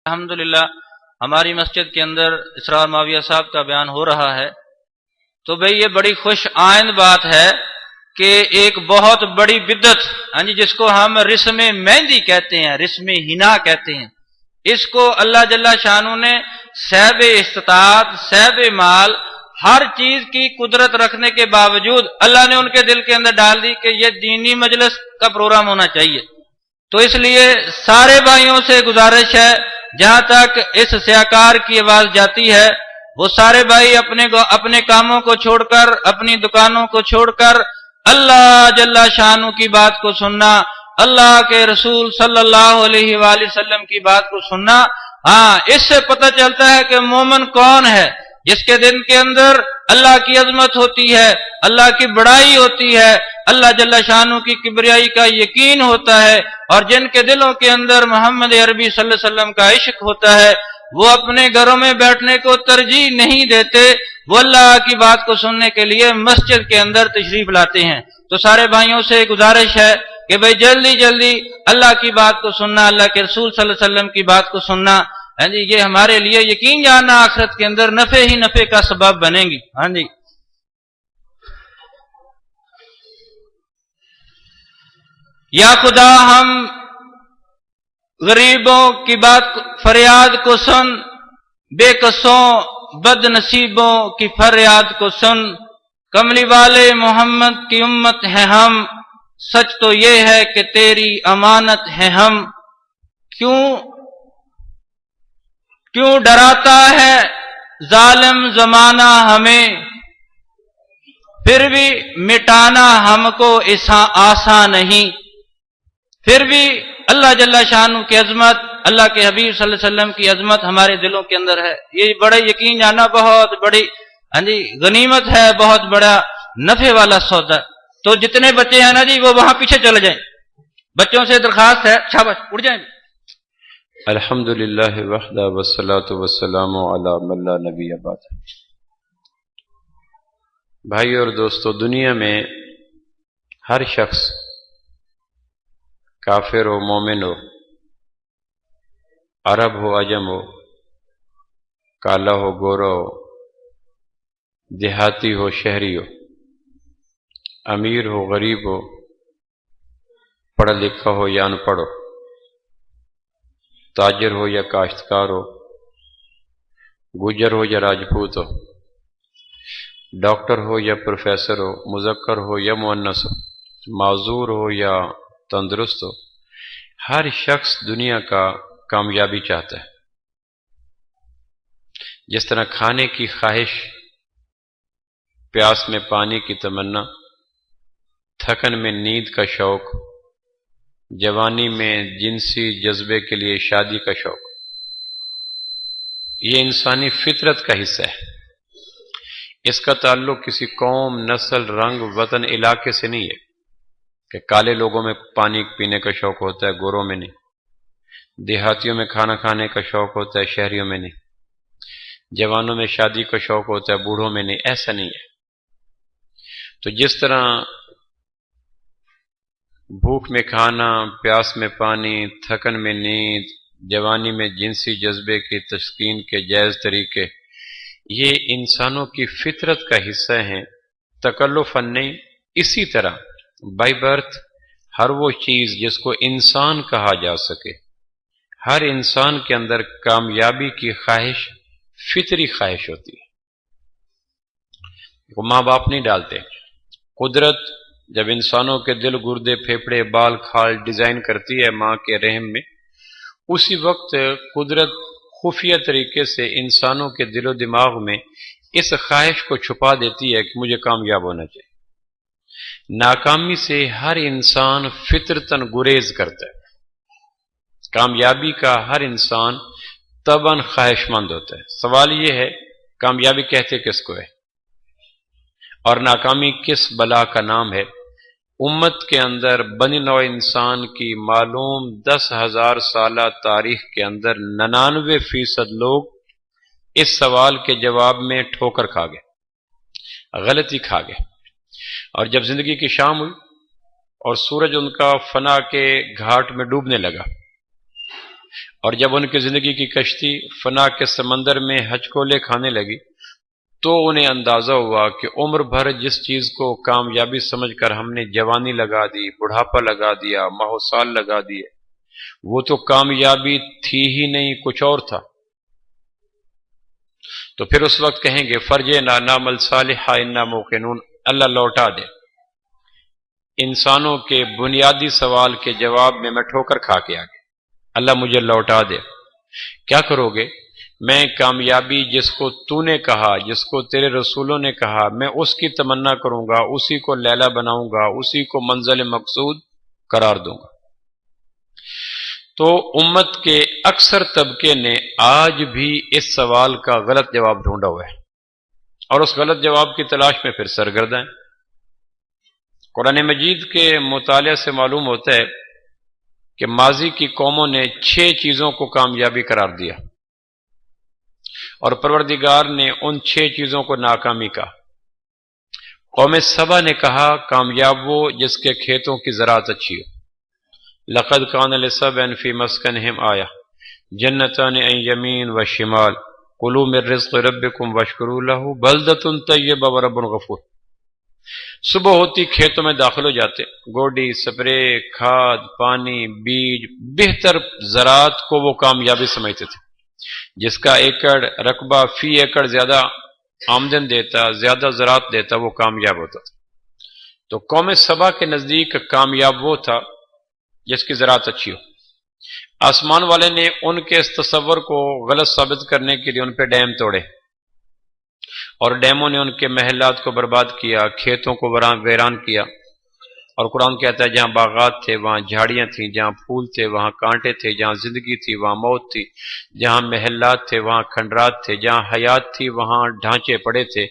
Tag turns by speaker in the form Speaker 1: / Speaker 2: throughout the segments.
Speaker 1: الحمدللہ ہماری مسجد کے اندر اسرار معاویہ صاحب کا بیان ہو رہا ہے، تو بھئی یہ بڑی خوش آئند بات ہے کہ ایک بہت بڑی بدعت جس کو ہم رسم مہندی کہتے ہیں، رسم حنا کہتے ہیں، اس کو اللہ جل شانہ نے صاحب استطاعت، صاحب مال، ہر چیز کی قدرت رکھنے کے باوجود اللہ نے ان کے دل کے اندر ڈال دی کہ یہ دینی مجلس کا پروگرام ہونا چاہیے۔ تو اس لیے سارے بھائیوں سے گزارش ہے، جہاں تک اس سیاکار کی آواز جاتی ہے، وہ سارے بھائی اپنے کاموں کو چھوڑ کر، اپنی دکانوں کو چھوڑ کر اللہ جل شانہ کی بات کو سننا، اللہ کے رسول صلی اللہ علیہ وآلہ وسلم کی بات کو سننا۔ اس سے پتہ چلتا ہے کہ مومن کون ہے، جس کے دل کے اندر اللہ کی عظمت ہوتی ہے، اللہ کی بڑائی ہوتی ہے، اللہ جل شانہ کی کبریائی کا یقین ہوتا ہے، اور جن کے دلوں کے اندر محمد عربی صلی اللہ علیہ وسلم کا عشق ہوتا ہے، وہ اپنے گھروں میں بیٹھنے کو ترجیح نہیں دیتے، وہ اللہ کی بات کو سننے کے لیے مسجد کے اندر تشریف لاتے ہیں۔ تو سارے بھائیوں سے گزارش ہے کہ بھئی جلدی جلدی اللہ کی بات کو سننا، اللہ کے رسول صلی اللہ علیہ وسلم کی بات کو سننا، یہ ہمارے لیے یقین جاننا آخرت کے اندر نفع ہی نفع کا سبب بنے گی۔ یا خدا ہم غریبوں کی بات فریاد کو سن، بے کسوں بد نصیبوں کی فریاد کو سن، کملی والے محمد کی امت ہے ہم، سچ تو یہ ہے کہ تیری امانت ہے ہم۔ کیوں ڈراتا ہے ظالم زمانہ ہمیں، پھر بھی مٹانا ہم کو آسان نہیں۔ پھر بھی اللہ جل شانہ کی عظمت، اللہ کے حبیب صلی اللہ علیہ وسلم کی عظمت ہمارے دلوں کے اندر ہے، یہ بڑا یقین جانا بہت بڑی غنیمت ہے، بہت بڑا نفع والا سودا۔ تو جتنے بچے ہیں وہ وہاں پیچھے چلے جائیں، بچوں سے درخواست ہے، شاباش اٹھ جائیں۔
Speaker 2: الحمدللہ وحدہ والصلاة والسلام علی من لا نبی بعد۔ بھائی اور دوستو، دنیا میں ہر شخص کافر ہو، مومن ہو، عرب ہو، عجم ہو، کالا ہو، گورا ہو، دیہاتی ہو، شہری ہو، امیر ہو، غریب ہو، پڑھا لکھا ہو یا ان پڑھ ہو، تاجر ہو یا کاشتکار ہو، گجر ہو یا راجپوت ہو، ڈاکٹر ہو یا پروفیسر ہو، مذکر ہو یا مؤنث ہو، معذور ہو یا تندرست ہو، ہر شخص دنیا کا کامیابی چاہتا ہے۔ جس طرح کھانے کی خواہش، پیاس میں پانی کی تمنا، تھکن میں نیند کا شوق، جوانی میں جنسی جذبے کے لیے شادی کا شوق، یہ انسانی فطرت کا حصہ ہے۔ اس کا تعلق کسی قوم، نسل، رنگ، وطن، علاقے سے نہیں ہے کہ کالے لوگوں میں پانی پینے کا شوق ہوتا ہے، گوروں میں نہیں، دیہاتیوں میں کھانا کھانے کا شوق ہوتا ہے، شہریوں میں نہیں، جوانوں میں شادی کا شوق ہوتا ہے، بوڑھوں میں نہیں، ایسا نہیں ہے۔ تو جس طرح بھوک میں کھانا، پیاس میں پانی، تھکن میں نیند، جوانی میں جنسی جذبے کی تسکین کے جائز طریقے، یہ انسانوں کی فطرت کا حصہ ہیں، تکلفاً نہیں۔ اسی طرح بائی برتھ ہر وہ چیز جس کو انسان کہا جا سکے، ہر انسان کے اندر کامیابی کی خواہش فطری خواہش ہوتی ہے، وہ ماں باپ نہیں ڈالتے۔ قدرت جب انسانوں کے دل، گردے، پھیپھڑے، بال، کھال ڈیزائن کرتی ہے ماں کے رحم میں، اسی وقت قدرت خفیہ طریقے سے انسانوں کے دل و دماغ میں اس خواہش کو چھپا دیتی ہے کہ مجھے کامیاب ہونا چاہیے۔ ناکامی سے ہر انسان فطرتاً گریز کرتا ہے، کامیابی کا ہر انسان طبعاً خواہش مند ہوتا ہے۔ سوال یہ ہے کامیابی کہتے کس کو ہے، اور ناکامی کس بلا کا نام ہے؟ امت کے اندر بنی نوع انسان کی معلوم 10,000 سالہ تاریخ کے اندر 99% لوگ اس سوال کے جواب میں ٹھوکر کھا گئے، غلطی کھا گئے، اور جب زندگی کی شام ہوئی اور سورج ان کا فنا کے گھاٹ میں ڈوبنے لگا اور جب ان کی زندگی کی کشتی فنا کے سمندر میں ہچکولے کھانے لگی تو انہیں اندازہ ہوا کہ عمر بھر جس چیز کو کامیابی سمجھ کر ہم نے جوانی لگا دی، بڑھاپا لگا دیا، ماہ و سال لگا دیے، وہ تو کامیابی تھی ہی نہیں، کچھ اور تھا۔ تو پھر اس وقت کہیں گے فرجنا نعمل صالحا انا موقنون، اللہ لوٹا دے۔ انسانوں کے بنیادی سوال کے جواب میں ٹھوکر کھا کے آ گیا، اللہ مجھے لوٹا دے۔ کیا کرو گے؟ میں کامیابی جس کو تو نے کہا، جس کو تیرے رسولوں نے کہا، میں اس کی تمنا کروں گا، اسی کو لیلہ بناؤں گا، اسی کو منزل مقصود قرار دوں گا۔ تو امت کے اکثر طبقے نے آج بھی اس سوال کا غلط جواب ڈھونڈا ہوا ہے، اور اس غلط جواب کی تلاش میں پھر سرگرداں ہیں۔ قرآن مجید کے مطالعے سے معلوم ہوتا ہے کہ ماضی کی قوموں نے 6 چیزوں کو کامیابی قرار دیا، اور پروردگار نے ان 6 چیزوں کو ناکامی کہا۔ قوم سبا نے کہا کامیاب وہ جس کے کھیتوں کی زراعت اچھی ہو۔ لقد کان لسبع فی مسکنہم آیہ جنتان عن یمین و شمال کلوا من رزق ربکم واشکروا لہ بلدۃ طیبہ ورب غفور۔ صبح ہوتی کھیتوں میں داخل ہو جاتے، گوڈی، سپرے، کھاد، پانی، بیج، بہتر زراعت کو وہ کامیابی سمجھتے تھے۔ جس کا ایکڑ رقبہ فی ایکڑ زیادہ آمدن دیتا، زیادہ زراعت دیتا، وہ کامیاب ہوتا تھا۔ تو قوم سبا کے نزدیک کامیاب وہ تھا جس کی زراعت اچھی ہو۔ آسمان والے نے ان کے اس تصور کو غلط ثابت کرنے کے لیے ان پہ ڈیم توڑے، اور ڈیموں نے ان کے محلات کو برباد کیا، کھیتوں کو ویران کیا۔ اور قرآن کہتا ہے جہاں باغات تھے وہاں جھاڑیاں تھیں، جہاں پھول تھے وہاں کانٹے تھے، جہاں زندگی تھی وہاں موت تھی، جہاں محلات تھے وہاں کھنڈرات تھے، جہاں حیات تھی وہاں ڈھانچے پڑے تھے۔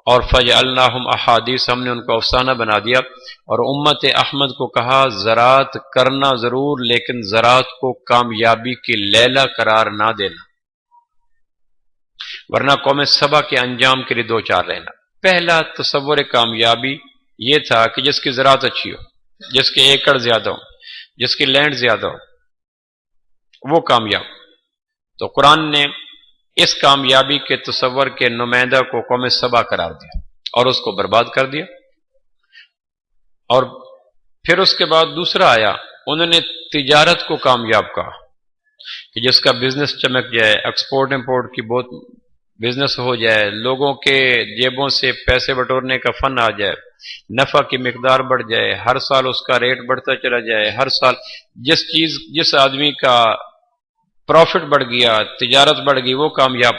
Speaker 2: اور فجعلناہم احادیث، ہم نے ان کو افسانہ بنا دیا۔ اور امت احمد کو کہا زراعت کرنا ضرور، لیکن زراعت کو کامیابی کی لیلہ قرار نہ دینا، ورنہ قوم سبا کے انجام کے لیے 2 4 رہنا۔ پہلا تصور کامیابی یہ تھا کہ جس کی زراعت اچھی ہو، جس کے ایکڑ زیادہ ہو، جس کی لینڈ زیادہ ہو، وہ کامیاب۔ تو قرآن نے اس کامیابی کے تصور کے نمائندہ کو قوم سبا قرار دیا اور اس کو برباد کر دیا۔ اور پھر اس کے بعد دوسرا آیا، انہوں نے تجارت کو کامیاب کہا کہ جس کا بزنس چمک جائے، ایکسپورٹ امپورٹ کی بہت بزنس ہو جائے، لوگوں کے جیبوں سے پیسے بٹورنے کا فن آ جائے، نفع کی مقدار بڑھ جائے، ہر سال اس کا ریٹ بڑھتا چلا جائے، ہر سال جس آدمی کا پروفٹ بڑھ گیا، تجارت بڑھ گئی، وہ کامیاب۔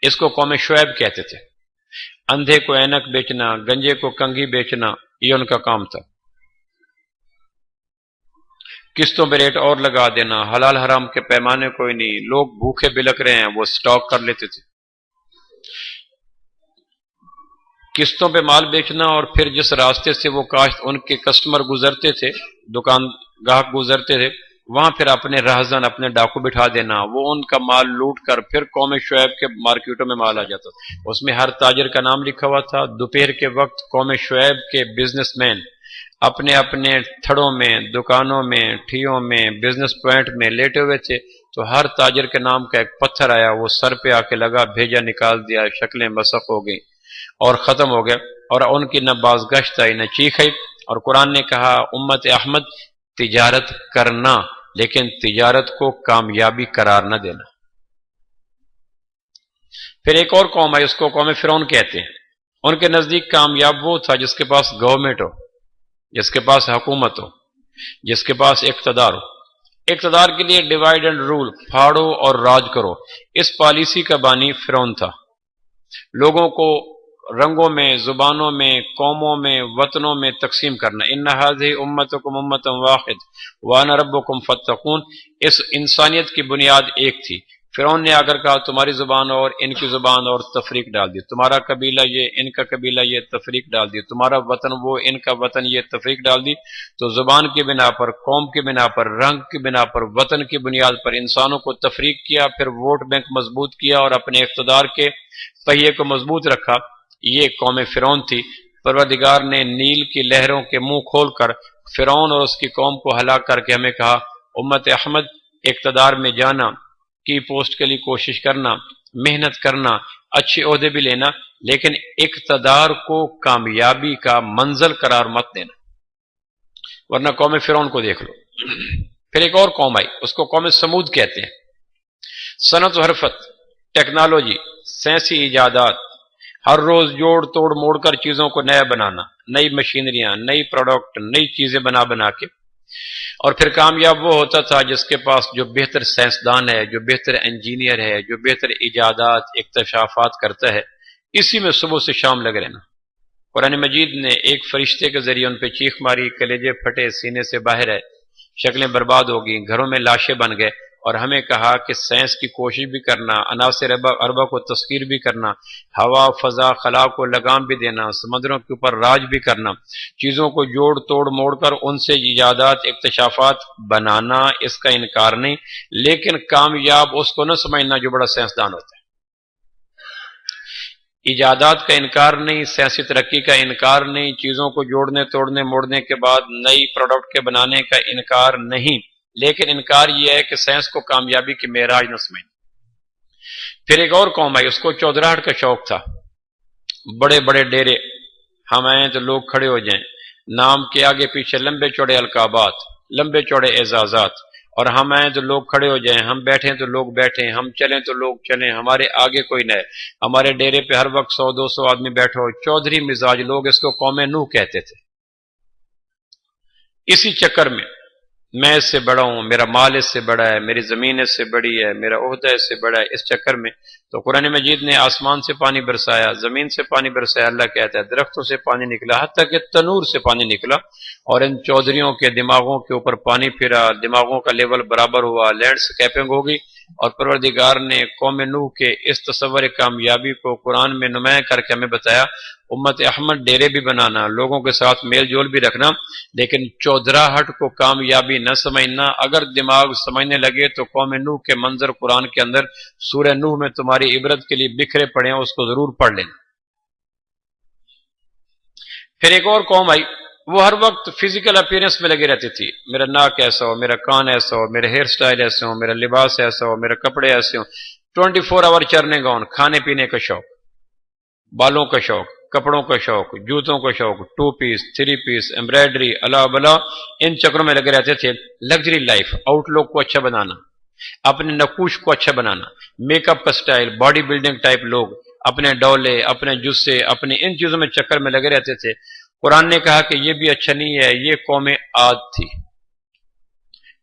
Speaker 2: اس کو قوم شعیب کہتے تھے۔ اندھے کو اینک بیچنا، گنجے کو کنگھی بیچنا، یہ ان کا کام تھا۔ قسطوں پہ ریٹ اور لگا دینا، حلال حرام کے پیمانے کوئی نہیں، لوگ بھوکے بلک رہے ہیں وہ سٹاک کر لیتے تھے۔ قسطوں پہ مال بیچنا، اور پھر جس راستے سے وہ کاشت ان کے کسٹمر گزرتے تھے، دکان گاہک گزرتے تھے، وہاں پھر اپنے رہزن، اپنے ڈاکو بٹھا دینا، وہ ان کا مال لوٹ کر پھر قوم شعیب کے مارکیٹوں میں مال آ جاتا تھا۔ اس میں ہر تاجر کا نام لکھا ہوا تھا۔ دوپہر کے وقت قوم شعیب کے بزنس مین اپنے اپنے تھڑوں میں، دکانوں میں، ٹھیوں میں، بزنس پوائنٹ میں لیٹے ہوئے تھے، تو ہر تاجر کے نام کا ایک پتھر آیا، وہ سر پہ آ کے لگا، بھیجا نکال دیا، شکلیں مسخ ہو گئی اور ختم ہو گیا، اور ان کی نہ بازگشت آئی نہ چیخ آئی۔ اور قرآن نے کہا امت احمد تجارت کرنا، لیکن تجارت کو کامیابی قرار نہ دینا۔ پھر ایک اور قوم ہے، اس کو قوم فرعون کہتے ہیں۔ ان کے نزدیک کامیاب وہ تھا جس کے پاس گورنمنٹ ہو، جس کے پاس حکومت ہو، جس کے پاس اقتدار ہو۔ اقتدار کے لیے ڈیوائڈ اینڈ رول، پھاڑو اور راج کرو، اس پالیسی کا بانی فرعون تھا۔ لوگوں کو رنگوں میں، زبانوں میں، قوموں میں، وطنوں میں تقسیم کرنا۔ ان هذه امتکم امۃ واحد وانا ربکم فاتقون، اس انسانیت کی بنیاد ایک تھی۔ فرعون نے اگر کہا تمہاری زبان اور ان کی زبان اور تفریق ڈال دی، تمہارا قبیلہ یہ، ان کا قبیلہ یہ، تفریق ڈال دی، تمہارا وطن وہ، ان کا وطن یہ، تفریق ڈال دی، تو زبان کی بنا پر، قوم کی بنا پر، رنگ کی بنا پر، وطن کی بنیاد پر انسانوں کو تفریق کیا، پھر ووٹ بینک مضبوط کیا اور اپنے اقتدار کے پہیے کو مضبوط رکھا۔ یہ قوم فرعون تھی۔ پروردگار نے نیل کی لہروں کے منہ کھول کر فرعون اور اس کی قوم کو ہلاک کر کے ہمیں کہا امت احمد اقتدار میں جانا، کی پوسٹ کے لیے کوشش کرنا، محنت کرنا، اچھے عہدے بھی لینا، لیکن اقتدار کو کامیابی کا منزل قرار مت دینا، ورنہ قوم فرعون کو دیکھ لو۔ پھر ایک اور قوم آئی، اس کو قوم سمود کہتے ہیں۔ صنعت و حرفت، ٹیکنالوجی، سائنسی ایجادات، ہر روز جوڑ توڑ موڑ کر چیزوں کو نیا بنانا، نئی مشینریاں، نئی پروڈکٹ، نئی چیزیں بنا کے، اور پھر کامیاب وہ ہوتا تھا جس کے پاس جو بہتر سائنسدان ہے، جو بہتر انجینئر ہے، جو بہتر ایجادات اکتشافات کرتا ہے، اسی میں صبح سے شام لگ رہنا۔ قرآن مجید نے ایک فرشتے کے ذریعے ان پہ چیخ ماری، کلیجے پھٹے، سینے سے باہر ہے، شکلیں برباد ہو گئیں، گھروں میں لاشیں بن گئے، اور ہمیں کہا کہ سائنس کی کوشش بھی کرنا، عناصر اربع کو تسخیر بھی کرنا، ہوا فضا خلا کو لگام بھی دینا، سمندروں کے اوپر راج بھی کرنا، چیزوں کو جوڑ توڑ موڑ کر ان سے ایجادات اکتشافات بنانا، اس کا انکار نہیں، لیکن کامیاب اس کو نہ سمجھنا جو بڑا سائنسدان ہوتا ہے۔ ایجادات کا انکار نہیں، سیاسی ترقی کا انکار نہیں، چیزوں کو جوڑنے توڑنے موڑنے کے بعد نئی پروڈکٹ کے بنانے کا انکار نہیں، لیکن انکار یہ ہے کہ سائنس کو کامیابی کی معراج نہ سمجھیں۔ پھر ایک اور قوم آئی، اس کو چودراہٹ کا شوق تھا، بڑے بڑے ڈیرے، ہم آئیں تو لوگ کھڑے ہو جائیں، نام کے آگے پیچھے لمبے چوڑے القابات، لمبے چوڑے اعزازات، اور ہم آئیں تو لوگ کھڑے ہو جائیں، ہم بیٹھیں تو لوگ بیٹھیں، ہم چلیں تو لوگ چلیں، ہمارے آگے کوئی نہ ہے، ہمارے ڈیرے پہ ہر وقت 100-200 آدمی بیٹھو، چودھری مزاج لوگ، اس کو قوم نوح کہتے تھے۔ اسی چکر میں میں اس سے بڑا ہوں، میرا مال اس سے بڑا ہے، میری زمین اس سے بڑی ہے، میرا عہدہ اس سے بڑا ہے، اس چکر میں تو قرآن مجید نے آسمان سے پانی برسایا، زمین سے پانی برسایا، اللہ کہتا ہے درختوں سے پانی نکلا، حتیٰ کہ تنور سے پانی نکلا، اور ان چودھریوں کے دماغوں کے اوپر پانی پھرا، دماغوں کا لیول برابر ہوا، لینڈ سکیپنگ ہوگی، اور پروردگار نے قوم نوح کے اس تصور کامیابی کو قرآن میں نمایاں کر کے ہمیں بتایا۔ امت احمد ڈیرے بھی بنانا، لوگوں کے ساتھ میل جول بھی رکھنا، لیکن چودراہٹ کو کامیابی نہ سمجھنا۔ اگر دماغ سمجھنے لگے تو قوم نوح کے منظر قرآن کے اندر سورہ نوح میں تمہاری عبرت کے لیے بکھرے پڑے ہیں، اس کو ضرور پڑھ لینا۔ پھر ایک اور قوم آئی، وہ ہر وقت فزیکل اپیرنس میں لگے رہتی تھی، میرا ناک ایسا ہو، میرا کان ایسا ہو، میرا ہیئر سٹائل ایسے ہو، میرا لباس ایسا ہو، میرے کپڑے ایسے ہوں، 24 آور چرنے گاؤن، کھانے پینے کا شوق، بالوں کا شوق، کپڑوں کا شوق، جوتوں کا شوق، 2 پیس 3 پیس، ایمبرائڈری، الا بلا، ان چکروں میں لگے رہتے تھے۔ لگژری لائف، آؤٹ لک کو اچھا بنانا، اپنے نقوش کو اچھا بنانا، میک اپ کا سٹائل، باڈی بلڈنگ ٹائپ لوگ، اپنے ڈولے، اپنے جسے، اپنے ان چیزوں میں چکر میں لگے رہتے تھے۔ قرآن نے کہا کہ یہ بھی اچھا نہیں ہے، یہ قوم عاد تھی۔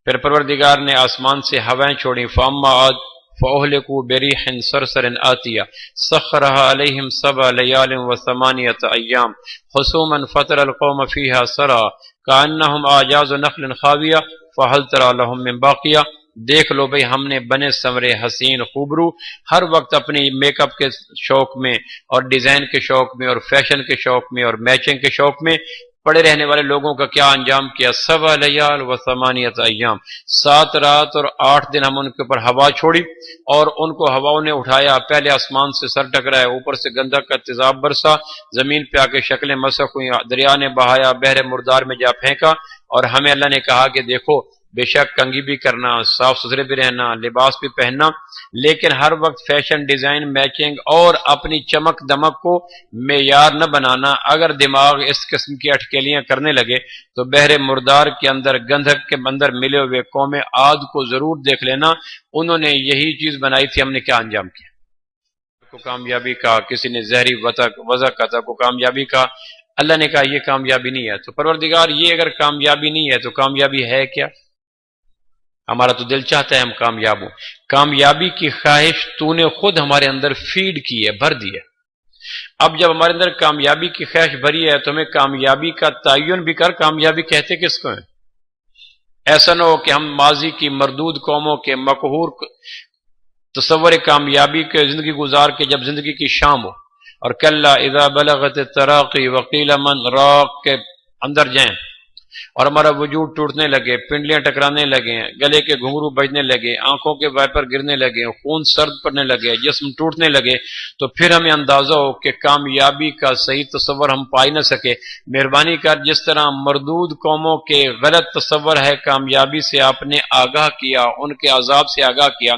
Speaker 2: پھر پروردگار نے آسمان سے ہوائیں چھوڑی، فاما عاد فاہلکوا بريح صرصر آتیہ سخرها علیہم 7 لیال و8 ایام حسوما فترى القوم فیہا سرا کأنہم اعجاز نخل خاویہ فہل تری لہم من باقیہ۔ دیکھ لو بھئی، ہم نے بنے سمرے حسین خوبرو ہر وقت اپنی میک اپ کے شوق میں اور ڈیزائن کے شوق میں اور فیشن کے شوق میں اور میچنگ کے شوق میں پڑے رہنے والے لوگوں کا کیا انجام کیا؟ 7 لیال و8 ایام، 7 رات اور 8 دن ہم ان کے اوپر ہوا چھوڑی، اور ان کو ہواؤں نے اٹھایا، پہلے آسمان سے سر ٹکرایا، اوپر سے گندک کا تیزاب برسا، زمین پہ آ کے شکلیں مسخ ہوئی، دریا نے بہایا، بحر مردار میں جا پھینکا، اور ہمیں اللہ نے کہا کہ دیکھو بے شک کنگھی بھی کرنا، صاف ستھرے بھی رہنا، لباس بھی پہننا، لیکن ہر وقت فیشن ڈیزائن میچنگ اور اپنی چمک دمک کو معیار نہ بنانا۔ اگر دماغ اس قسم کی اٹکیلیاں کرنے لگے تو بحر مردار کے اندر گندھک کے اندر ملے ہوئے قوم عاد کو ضرور دیکھ لینا، انہوں نے یہی چیز بنائی تھی، ہم نے کیا انجام کیا؟ کو کامیابی کا، کسی نے زہری وضع کا کو کامیابی کا، اللہ نے کہا یہ کامیابی نہیں ہے۔ تو پروردگار یہ اگر کامیابی نہیں ہے تو کامیابی ہے کیا؟ ہمارا تو دل چاہتا ہے ہم کامیاب ہوں، کامیابی کی خواہش تو نے خود ہمارے اندر فیڈ کی ہے، بھر دی ہے۔ اب جب ہمارے اندر کامیابی کی خواہش بھری ہے تو ہمیں کامیابی کا تعین بھی کر، کامیابی کہتے کس کو ہیں؟ ایسا نہ ہو کہ ہم ماضی کی مردود قوموں کے مقہور تصور کامیابی کے زندگی گزار کے جب زندگی کی شام ہو اور کلا اذا بلغت التراقی وقیل من راق کے اندر جائیں اور ہمارا وجود ٹوٹنے لگے، پنڈلیاں ٹکرانے لگے، گلے کے گھنگرو بجنے لگے، آنکھوں کے وائپر گرنے لگے، خون سرد پڑنے لگے، جسم ٹوٹنے لگے، تو پھر ہمیں اندازہ ہو کہ کامیابی کا صحیح تصور ہم پا ہی نہ سکے۔ مہربانی کر جس طرح مردود قوموں کے غلط تصور ہے کامیابی سے آپ نے آگاہ کیا، ان کے عذاب سے آگاہ کیا،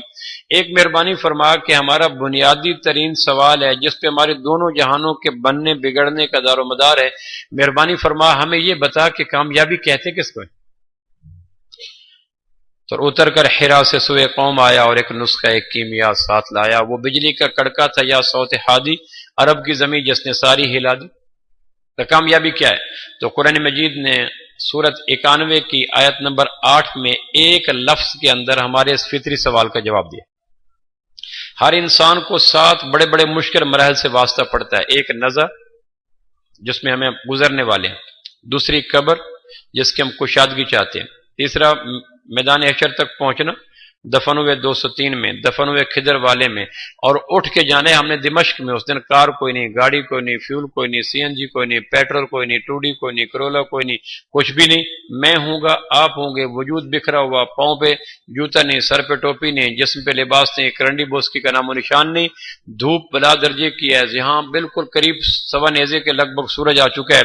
Speaker 2: ایک مہربانی فرما کہ ہمارا بنیادی ترین سوال ہے جس پہ ہمارے دونوں جہانوں کے بننے بگڑنے کا دار و مدار ہے، مہربانی فرما ہمیں یہ بتا کہ کامیابی کہتے کس کو ہے؟ تو اتر کر حرا سے سوئے قوم آیا اور ایک نسخہ ایک کیمیا ساتھ لایا، وہ بجلی کا کڑکا تھا یا صوت ہادی، عرب کی زمین جس نے ساری ہلا دی۔ تو کامیابی کیا ہے؟ تو قرآن مجید نے سورت 91 کی آیت نمبر 8 میں ایک لفظ کے اندر ہمارے اس فطری سوال کا جواب دیا۔ ہر انسان کو 7 بڑے بڑے مشکل مراحل سے واسطہ پڑتا ہے، ایک نزع جس میں ہمیں گزرنے والے ہیں، دوسری قبر جس کی ہم کشادگی چاہتے ہیں، تیسرا میدان حشر تک پہنچنا، دفن ہوئے 203 میں، دفن ہوئے خدر والے میں، اور اٹھ کے جانے ہم نے دمشق میں۔ اس دن کار کوئی نہیں، گاڑی کوئی نہیں، فیول کوئی نہیں، سی این جی کوئی نہیں، پیٹرول کوئی نہیں، ٹوڈی کوئی نہیں، کرولا کوئی نہیں، کچھ بھی نہیں، میں ہوں گا، آپ ہوں گے، وجود بکھرا ہوا، پاؤں پہ جوتا نہیں، سر پہ ٹوپی نہیں، جسم پہ لباس نہیں، کرنڈی بوسکی کا نام و نشان نہیں، دھوپ بلا درجے کی ہے، یہاں بالکل قریب سوا نیزے کے لگ بھگ سورج آ چکا ہے،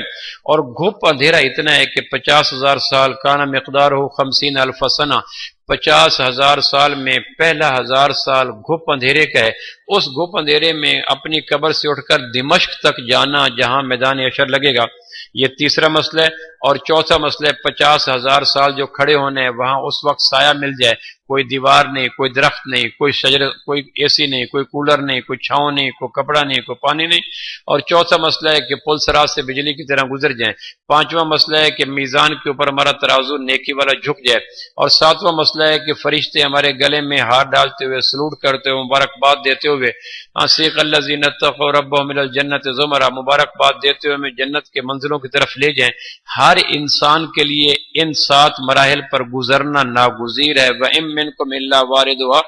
Speaker 2: اور گھپ اندھیرا اتنا ہے کہ 50,000 سال کانا مقدار ہو 50,000 سنہ، 50,000 سال میں پہلا 1000 سال گھپ اندھیرے کا ہے۔ اس گھپ اندھیرے میں اپنی قبر سے اٹھ کر دمشق تک جانا جہاں میدان حشر لگے گا، یہ تیسرا مسئلہ ہے۔ اور چوتھا مسئلہ ہے 50,000 سال جو کھڑے ہونے ہیں، وہاں اس وقت سایہ مل جائے، کوئی دیوار نہیں، کوئی درخت نہیں، کوئی شجر، کوئی اے سی نہیں، کوئی کولر نہیں، کوئی چھاؤں نہیں، کوئی کپڑا نہیں، کوئی پانی نہیں۔ اور چوتھا مسئلہ ہے کہ پل سرات سے بجلی کی طرح گزر جائیں۔ پانچواں مسئلہ ہے کہ میزان کے اوپر ہمارا ترازو نیکی والا جھک جائے۔ اور ساتواں مسئلہ ہے کہ فرشتے ہمارے گلے میں ہاتھ ڈالتے ہوئے، سلوٹ کرتے ہوئے، مبارکباد دیتے ہوئے، سیق الذین اتقوا ربهم الی الجنۃ زمرا، مبارکباد دیتے ہوئے ہمیں جنت کے منزلوں کی طرف لے جائیں۔ ہر انسان کے لیے ان 7 مراحل پر گزرنا ناگزیر ہے۔ وَإِن مِّنكُمْ إِلَّا وَارِدُهَا،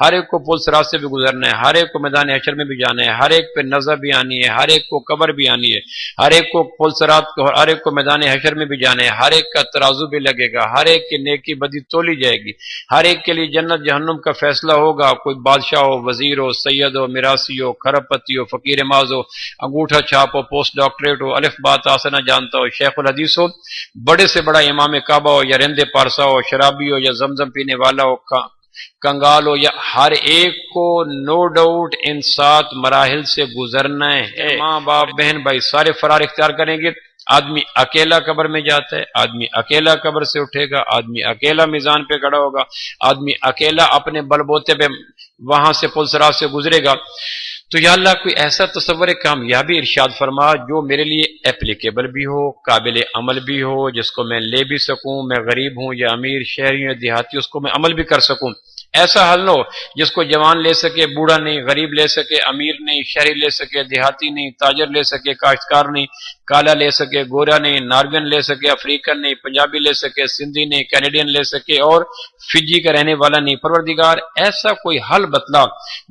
Speaker 2: ہر ایک کو پل صراط سے بھی گزرنا ہے، ہر ایک کو میدان حشر میں بھی جانا ہے، ہر ایک پہ نزع بھی آنی ہے، ہر ایک کو قبر بھی آنی ہے، ہر ایک کو پل صراط کو، ہر ایک کو میدان حشر میں بھی جانا ہے، ہر ایک کا ترازو بھی لگے گا، ہر ایک کی نیکی بدی تولی جائے گی، ہر ایک کے لیے جنت جہنم کا فیصلہ ہوگا۔ کوئی بادشاہ ہو، وزیر ہو، سید ہو، میراثی ہو، کھرب پتی ہو، فقیر ماز ہو، انگوٹھا چھاپ ہو، پوسٹ ڈاکٹریٹ ہو، الف با تا سے نہ جانتا ہو، شیخ الحدیث ہو، بڑے سے بڑا امام کعبہ ہو یا رند پارسا ہو، شرابی ہو یا زمزم پینے والا ہو، کنگال ہو، یا ہر ایک کو نو ڈاؤٹ ان 7 مراحل سے گزرنا ہے۔ ماں باپ بہن بھائی سارے فرار اختیار کریں گے۔ آدمی اکیلا قبر میں جاتا ہے، آدمی اکیلا قبر سے اٹھے گا، آدمی اکیلا میزان پہ کھڑا ہوگا، آدمی اکیلا اپنے بل بوتے پہ وہاں سے پل صراط سے گزرے گا۔ تو یا اللہ کوئی ایسا تصور کامیابی ارشاد فرما جو میرے لیے اپلیکیبل بھی ہو، قابل عمل بھی ہو، جس کو میں لے بھی سکوں، میں غریب ہوں یا امیر، شہری ہوں یا دیہاتی، اس کو میں عمل بھی کر سکوں۔ ایسا حل نہ ہو جس کو جوان لے سکے، بوڑھا نہیں، غریب لے سکے، امیر نہیں، شہری لے سکے، دیہاتی نہیں، تاجر لے سکے، کاشتکار نہیں، کالا لے سکے، گورا نہیں، ناروین لے سکے، افریقن نہیں، پنجابی لے سکے، سندھی نہیں، کینیڈین لے سکے، اور فجی کا رہنے والا نہیں۔ پروردگار ایسا کوئی حل بتلا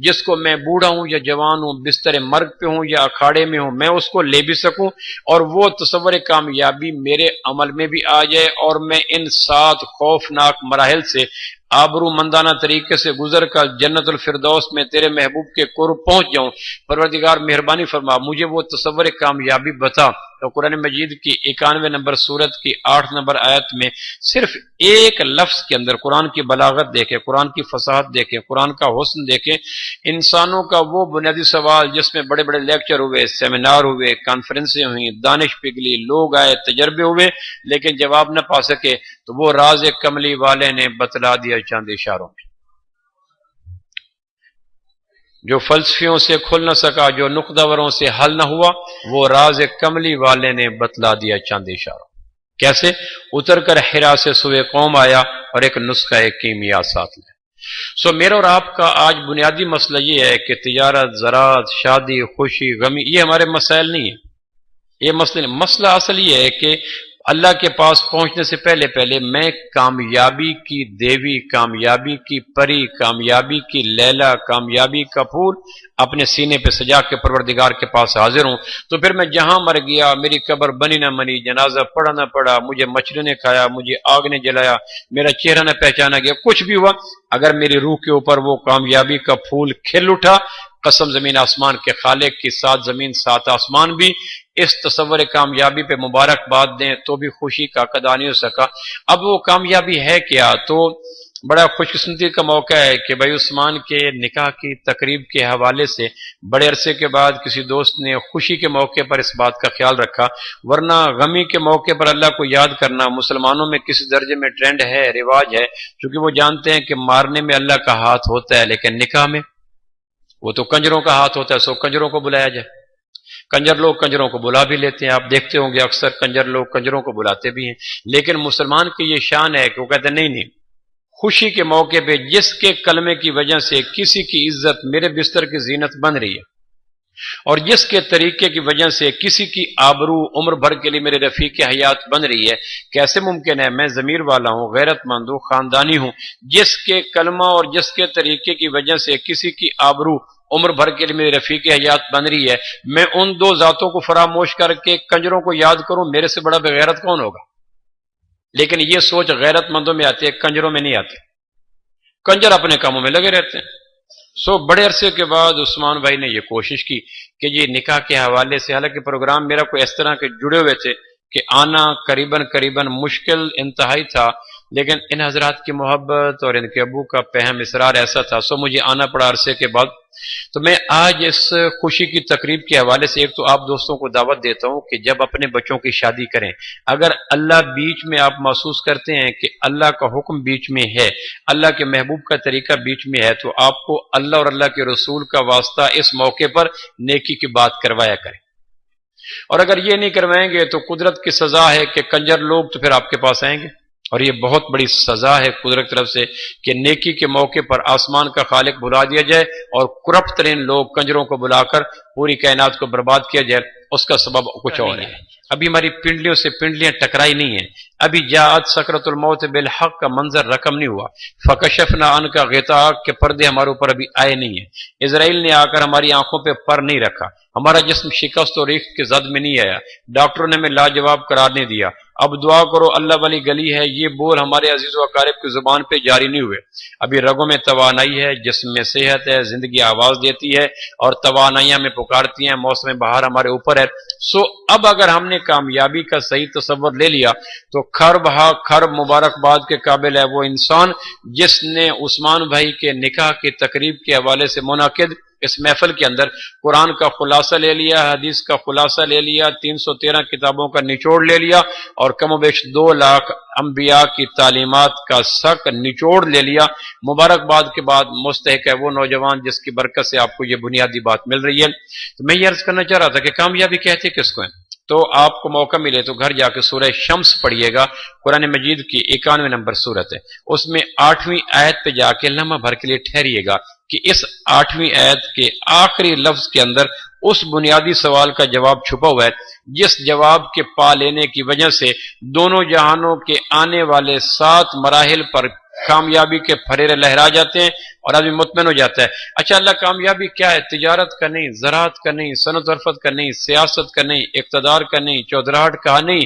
Speaker 2: جس کو میں بوڑھا ہوں یا جوان ہوں، بستر مرگ پہ ہوں یا اکھاڑے میں ہوں، میں اس کو لے بھی سکوں، اور وہ تصور کامیابی میرے عمل میں بھی آ جائے، اور میں ان 7 خوفناک مراحل سے آبرو مندانہ طریقے سے گزر کر جنت الفردوس میں تیرے محبوب کے قرب پہنچ جاؤں۔ پروردگار مہربانی فرما مجھے وہ تصور کامیابی بتا۔ تو قرآن مجید کی 91 نمبر سورت کی 8 نمبر آیت میں صرف ایک لفظ کے اندر قرآن کی بلاغت دیکھیں، قرآن کی فصاحت دیکھیں، قرآن کا حسن دیکھیں، انسانوں کا وہ بنیادی سوال جس میں بڑے بڑے لیکچر ہوئے، سیمینار ہوئے، کانفرنسیں ہوئیں، دانش پگھلی، لوگ آئے، تجربے ہوئے، لیکن جواب نہ پا سکے، تو وہ راز کملی والے نے بتلا دیا چند اشاروں میں۔ جو فلسفیوں سے کھل نہ سکا، جو نقدوروں سے حل نہ ہوا، وہ راز کملی والے نے بتلا دیا چند اشاروں۔ کیسے؟ اتر کر حرا سے سوئے قوم آیا اور ایک نسخہ کیمیا ساتھ لے۔ سو میرا اور آپ کا آج بنیادی مسئلہ یہ ہے کہ تجارت، زراعت، شادی، خوشی، غمی، یہ ہمارے مسائل نہیں ہیں، یہ مسئلہ اصل یہ ہے کہ اللہ کے پاس پہنچنے سے پہلے پہلے میں کامیابی کی دیوی، کامیابی کی پری، کامیابی کی لیلا، کامیابی کا پھول اپنے سینے پہ سجا کے پروردگار کے پاس حاضر ہوں، تو پھر میں جہاں مر گیا، میری قبر بنی نہ بنی، جنازہ پڑھا نہ پڑا، مجھے مچھلی نے کھایا، مجھے آگ نے جلایا، میرا چہرہ نہ پہچانا گیا، کچھ بھی ہوا، اگر میری روح کے اوپر وہ کامیابی کا پھول کھل اٹھا، قسم زمین آسمان کے خالق کی، 7 زمین 7 آسمان بھی اس تصور کامیابی پہ مبارکباد دیں تو بھی خوشی کا حق ادا نہیں ہو سکا۔ اب وہ کامیابی ہے کیا؟ تو بڑا خوش قسمتی کا موقع ہے کہ بھائی عثمان کے نکاح کی تقریب کے حوالے سے بڑے عرصے کے بعد کسی دوست نے خوشی کے موقع پر اس بات کا خیال رکھا، ورنہ غمی کے موقع پر اللہ کو یاد کرنا مسلمانوں میں کسی درجے میں ٹرینڈ ہے، رواج ہے، کیونکہ وہ جانتے ہیں کہ مارنے میں اللہ کا ہاتھ ہوتا ہے، لیکن نکاح میں وہ تو کنجروں کا ہاتھ ہوتا ہے، سو کنجروں کو بلایا جائے۔ کنجر لوگ کنجروں کو بلا بھی لیتے ہیں، آپ دیکھتے ہوں گے اکثر کنجر لوگ کنجروں کو بلاتے بھی ہیں، لیکن مسلمان کی یہ شان ہے کہ وہ کہتے ہیں نہیں، خوشی کے موقع پہ جس کے کلمے کی وجہ سے کسی کی عزت میرے بستر کی زینت بن رہی ہے، اور جس کے طریقے کی وجہ سے کسی کی آبرو عمر بھر کے لیے میرے رفیق حیات بن رہی ہے، کیسے ممکن ہے؟ میں ضمیر والا ہوں، غیرت مند ہوں، خاندانی ہوں، جس کے کلمہ اور جس کے طریقے کی وجہ سے کسی کی آبرو عمر بھر کے لیے میری رفیق حیات بن رہی ہے، میں ان 2 ذاتوں کو فراموش کر کے کنجروں کو یاد کروں، میرے سے بڑا بغیرت کون ہوگا؟ لیکن یہ سوچ غیرت مندوں میں آتی ہے، کنجروں میں نہیں آتی، کنجر اپنے کاموں میں لگے رہتے ہیں۔ بڑے عرصے کے بعد عثمان بھائی نے یہ کوشش کی کہ یہ نکاح کے حوالے سے، حالانکہ پروگرام میرا کوئی اس طرح کے جڑے ہوئے تھے کہ آنا قریباً مشکل انتہائی تھا، لیکن ان حضرات کی محبت اور ان کے ابو کا پہم اصرار ایسا تھا، مجھے آنا پڑا عرصے کے بعد۔ تو میں آج اس خوشی کی تقریب کے حوالے سے ایک تو آپ دوستوں کو دعوت دیتا ہوں کہ جب اپنے بچوں کی شادی کریں، اگر اللہ بیچ میں آپ محسوس کرتے ہیں کہ اللہ کا حکم بیچ میں ہے، اللہ کے محبوب کا طریقہ بیچ میں ہے، تو آپ کو اللہ اور اللہ کے رسول کا واسطہ اس موقع پر نیکی کی بات کروایا کریں، اور اگر یہ نہیں کروائیں گے تو قدرت کی سزا ہے کہ کنجر لوگ تو پھر آپ کے پاس آئیں گے، اور یہ بہت بڑی سزا ہے قدرت کی طرف سے کہ نیکی کے موقع پر آسمان کا خالق بلا دیا جائے اور کرپٹ ترین لوگ کنجروں کو بلا کر پوری کائنات کو برباد کیا جائے، اس کا سبب کچھ اور ہے۔ ابھی ہماری پنڈلیوں سے پنڈلیاں ٹکرائی نہیں ہیں، ابھی جاءت سکرۃ الموت بالحق کا منظر رقم نہیں ہوا، فکشفنا عنک غطاءک کے پردے ہمارے اوپر ابھی آئے نہیں ہیں، اسرائیل نے آ کر ہماری آنکھوں پہ پر نہیں رکھا، ہمارا جسم شکست اور ریخت کے زد میں نہیں آیا، ڈاکٹروں نے ہمیں لاجواب قرار نہیں دیا، اب دعا کرو اللہ والی گلی ہے، یہ بول ہمارے عزیز و اقارب کی زبان پہ جاری نہیں ہوئے، ابھی رگوں میں توانائی ہے، جسم میں صحت ہے، زندگی آواز دیتی ہے اور توانائیاں میں پکارتی ہیں، موسم بہار ہمارے اوپر ہے۔ اب اگر ہم نے کامیابی کا صحیح تصور لے لیا تو خرب ہا خرب مبارکباد کے قابل ہے وہ انسان جس نے عثمان بھائی کے نکاح کی تقریب کے حوالے سے منعقد اس محفل کے اندر قرآن کا خلاصہ لے لیا، حدیث کا خلاصہ لے لیا، 313 کتابوں کا نچوڑ لے لیا، اور کم و بیش 2 لاکھ انبیاء کی تعلیمات کا سک نچوڑ لے لیا۔ مبارکباد کے بعد مستحق ہے وہ نوجوان جس کی برکت سے آپ کو یہ بنیادی بات مل رہی ہے۔ تو میں یہ عرض کرنا چاہ رہا تھا کہ کامیابی کہتے کس کو ہے؟ تو آپ کو موقع ملے تو گھر جا کے سورہ شمس پڑھیے گا، قرآن مجید کی 91 نمبر سورت ہے، اس میں 8ویں آیت پہ جا کے لمحہ بھر کے لیے ٹھہریے گا کہ اس 8ویں آیت کے آخری لفظ کے اندر اس بنیادی سوال کا جواب چھپا ہوا ہے جس جواب کے پا لینے کی وجہ سے دونوں جہانوں کے آنے والے 7 مراحل پر کامیابی کے پھریرے لہرا جاتے ہیں اور آدمی مطمئن ہو جاتا ہے۔ اچھا اللہ کامیابی کیا ہے؟ تجارت کا نہیں، زراعت کا نہیں، صنعت ورفت کا نہیں، سیاست کا نہیں، اقتدار کا نہیں، چودراہٹ کا نہیں،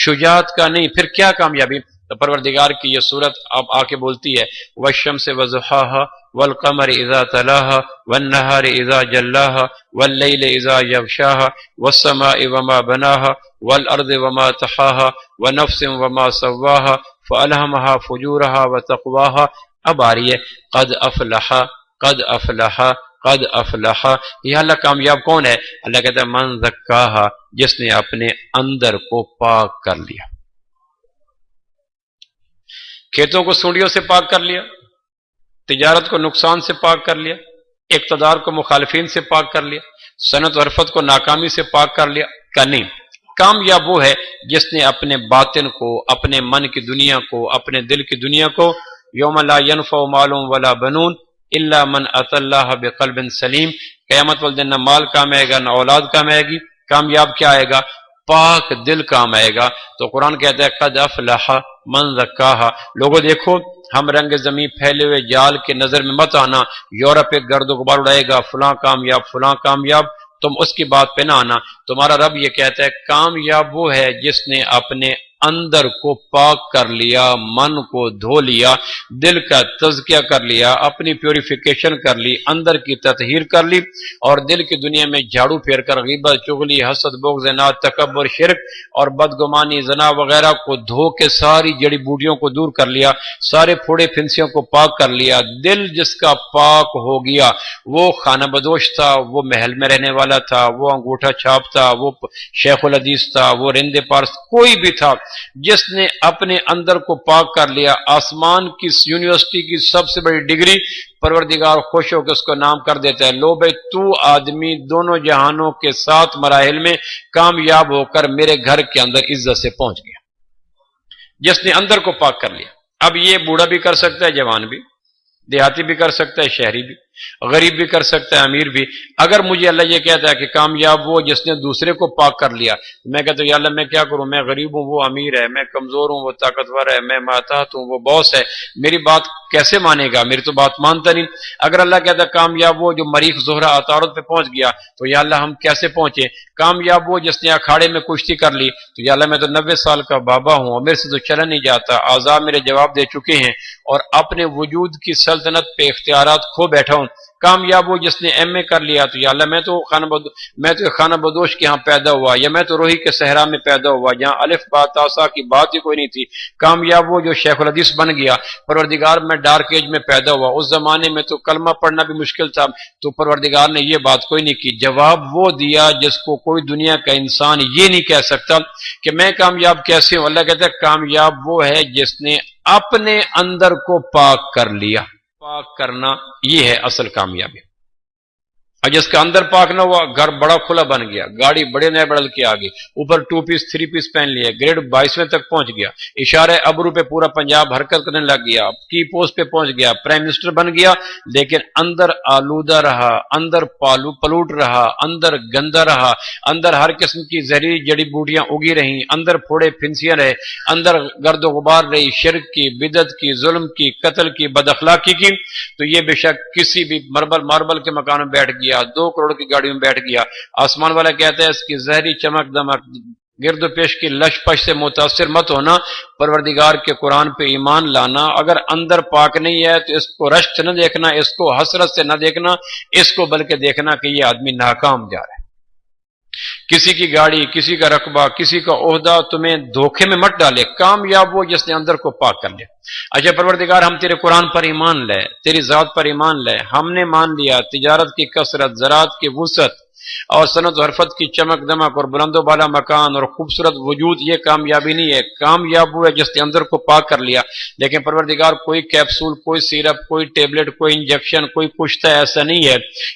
Speaker 2: شجاعت کا نہیں، پھر کیا کامیابی؟ تو پروردگار کی یہ صورت اب آ کے بولتی ہے والشمس وضحاها والقمر اذا تلاها والنهار اذا جلاها والليل اذا يغشاها والسماء وما بناها والارض وما طحاها ونفس وما سواها فالهمها فجورها وتقواها۔ اب آ رہی ہے قد افلح قد افلح قد افلح۔ یہ اللہ کامیاب کون ہے؟ اللہ کہتا ہے من زکاها، جس نے اپنے اندر کو پاک کر لیا، کھیتوں کو سونڈیوں سے پاک کر لیا، تجارت کو نقصان سے پاک کر لیا، اقتدار کو مخالفین سے پاک کر لیا، صنعت ورفت کو ناکامی سے پاک کر لیا۔ کا نہیں، کامیاب وہ ہے جس نے اپنے باطن کو، اپنے من کی دنیا کو، اپنے دل کی دنیا کو، یوم لا ینفع مال ولا بنون الا من اتى اللہ بقلب سلیم، قیامت والدن نہ مال کام آئے گا نہ اولاد کام آئے گی۔ کامیاب کیا آئے گا؟ پاک دل کام آئے گا. تو قرآن کہتا ہے قد افلح من زکاہا. لوگوں دیکھو ہم رنگ زمین پھیلے ہوئے جال کے نظر میں مت آنا. یورپ ایک گرد و غبار اڑائے گا، فلاں کامیاب فلاں کامیاب، تم اس کی بات پہ نہ آنا. تمہارا رب یہ کہتا ہے کامیاب وہ ہے جس نے اپنے اندر کو پاک کر لیا، من کو دھو لیا، دل کا تزکیہ کر لیا، اپنی پیوریفیکیشن کر لی، اندر کی تطہیر کر لی، اور دل کی دنیا میں جھاڑو پھیر کر غیبت، چغلی، حسد، بغض، اناد، تکبر، شرک اور بدگمانی، زنا وغیرہ کو دھو کے ساری جڑی بوٹیوں کو دور کر لیا، سارے پھوڑے پھنسیوں کو پاک کر لیا. دل جس کا پاک ہو گیا وہ خانہ بدوش تھا، وہ محل میں رہنے والا تھا، وہ انگوٹھا چھاپ تھا، وہ شیخ الحدیث تھا، وہ رندے پارس کوئی بھی تھا، جس نے اپنے اندر کو پاک کر لیا. آسمان کی یونیورسٹی کی سب سے بڑی ڈگری پروردگار خوش ہو کے اس کو نام کر دیتا ہے لو بھائی تو آدمی دونوں جہانوں کے 7 مراحل میں کامیاب ہو کر میرے گھر کے اندر عزت سے پہنچ گیا، جس نے اندر کو پاک کر لیا. اب یہ بوڑھا بھی کر سکتا ہے، جوان بھی، دیہاتی بھی کر سکتا ہے، شہری بھی، غریب بھی کر سکتا ہے، امیر بھی. اگر مجھے اللہ یہ کہتا ہے کہ کامیاب وہ جس نے دوسرے کو پاک کر لیا، میں کہتا ہوں یا اللہ میں کیا کروں، میں غریب ہوں وہ امیر ہے، میں کمزور ہوں وہ طاقتور ہے، میں ماتحت ہوں وہ باس ہے، میری بات کیسے مانے گا؟ میری تو بات مانتا نہیں. اگر اللہ کہتا ہے کامیاب وہ جو مریخ زہرہ عطارد پہ پہنچ گیا، تو یا اللہ ہم کیسے پہنچے؟ کامیاب وہ جس نے اکھاڑے میں کشتی کر لی، تو یا اللہ میں تو 90 سال کا بابا ہوں اور میرے سے تو چلا نہیں جاتا، اعضاء میرے جواب دے چکے ہیں اور اپنے وجود کی سلطنت پہ اختیارات کھو بیٹھا ہوں. کامیاب وہ جس نے ایم اے کر لیا، تو یا اللہ میں تو خانہ بدوش کے ہاں پیدا ہوا، یا میں تو روحی کے صحرا میں پیدا ہوا جہاں الف با تا سا کی بات ہی کوئی نہیں تھی. کامیاب وہ جو شیخ الحدیث بن گیا. پروردگار میں ڈارک ایج میں پیدا ہوا، اس زمانے میں تو کلمہ پڑھنا بھی مشکل تھا، تو پروردگار نے یہ بات کوئی نہیں کی. جواب وہ دیا جس کو کوئی دنیا کا انسان یہ نہیں کہہ سکتا کہ میں کامیاب کیسے ہوں. اللہ کہتا ہے کامیاب وہ ہے جس نے اپنے اندر کو پاک کر لیا. پاک کرنا یہ ہے اصل کامیابی. اور جس کا اندر پاک نہ ہوا، گھر بڑا کھلا بن گیا، گاڑی بڑے نئے بدل کے آگے، اوپر 2 پیس 3 پیس پہن لیا، گریڈ 22ویں تک پہنچ گیا، اشارہ ابرو پہ پورا پنجاب حرکت کرنے لگ گیا، کی پوسٹ پہ پہنچ گیا، پرائم منسٹر بن گیا، لیکن اندر آلودہ رہا، اندر پلوٹ رہا، اندر گندا رہا، اندر ہر قسم کی زہریلی جڑی بوٹیاں اگی رہیں، اندر پھوڑے پھنسیاں رہے، اندر گرد و غبار رہی شرک کی، بدعت کی، ظلم کی، قتل کی، بد اخلاقی کی، تو یہ بے شک کسی بھی ماربل کے مکان میں بیٹھ گیا، 2 کروڑ کی گاڑی میں بیٹھ گیا. آسمان والا کہتا ہے اس کی زہری چمک دمک گرد و پیش کی لش پش سے متاثر مت ہونا، پروردگار کے قرآن پہ ایمان لانا. اگر اندر پاک نہیں ہے تو اس کو رشت نہ دیکھنا، اس کو حسرت سے نہ دیکھنا، اس کو بلکہ دیکھنا کہ یہ آدمی ناکام جا رہا ہے. کسی کی گاڑی، کسی کا رقبہ، کسی کا عہدہ تمہیں دھوکے میں مت ڈالے. کامیاب وہ جس نے اندر کو پاک کر لیا. اچھا پروردگار ہم تیرے قرآن پر ایمان لے، تیری ذات پر ایمان لے، ہم نے مان لیا تجارت کی کثرت، زراعت کی وسعت اور صنعت و حرفت کی چمک دمک اور بلند و بالا مکان اور خوبصورت وجود یہ کامیابی نہیں ہے. کامیاب وہ ہے جس نے اندر کو پاک کر لیا. لیکن پروردگار کوئی کیپسول، کوئی سیرپ، کوئی ٹیبلٹ، کوئی انجیکشن، کوئی پشتہ ایسا نہیں ہے.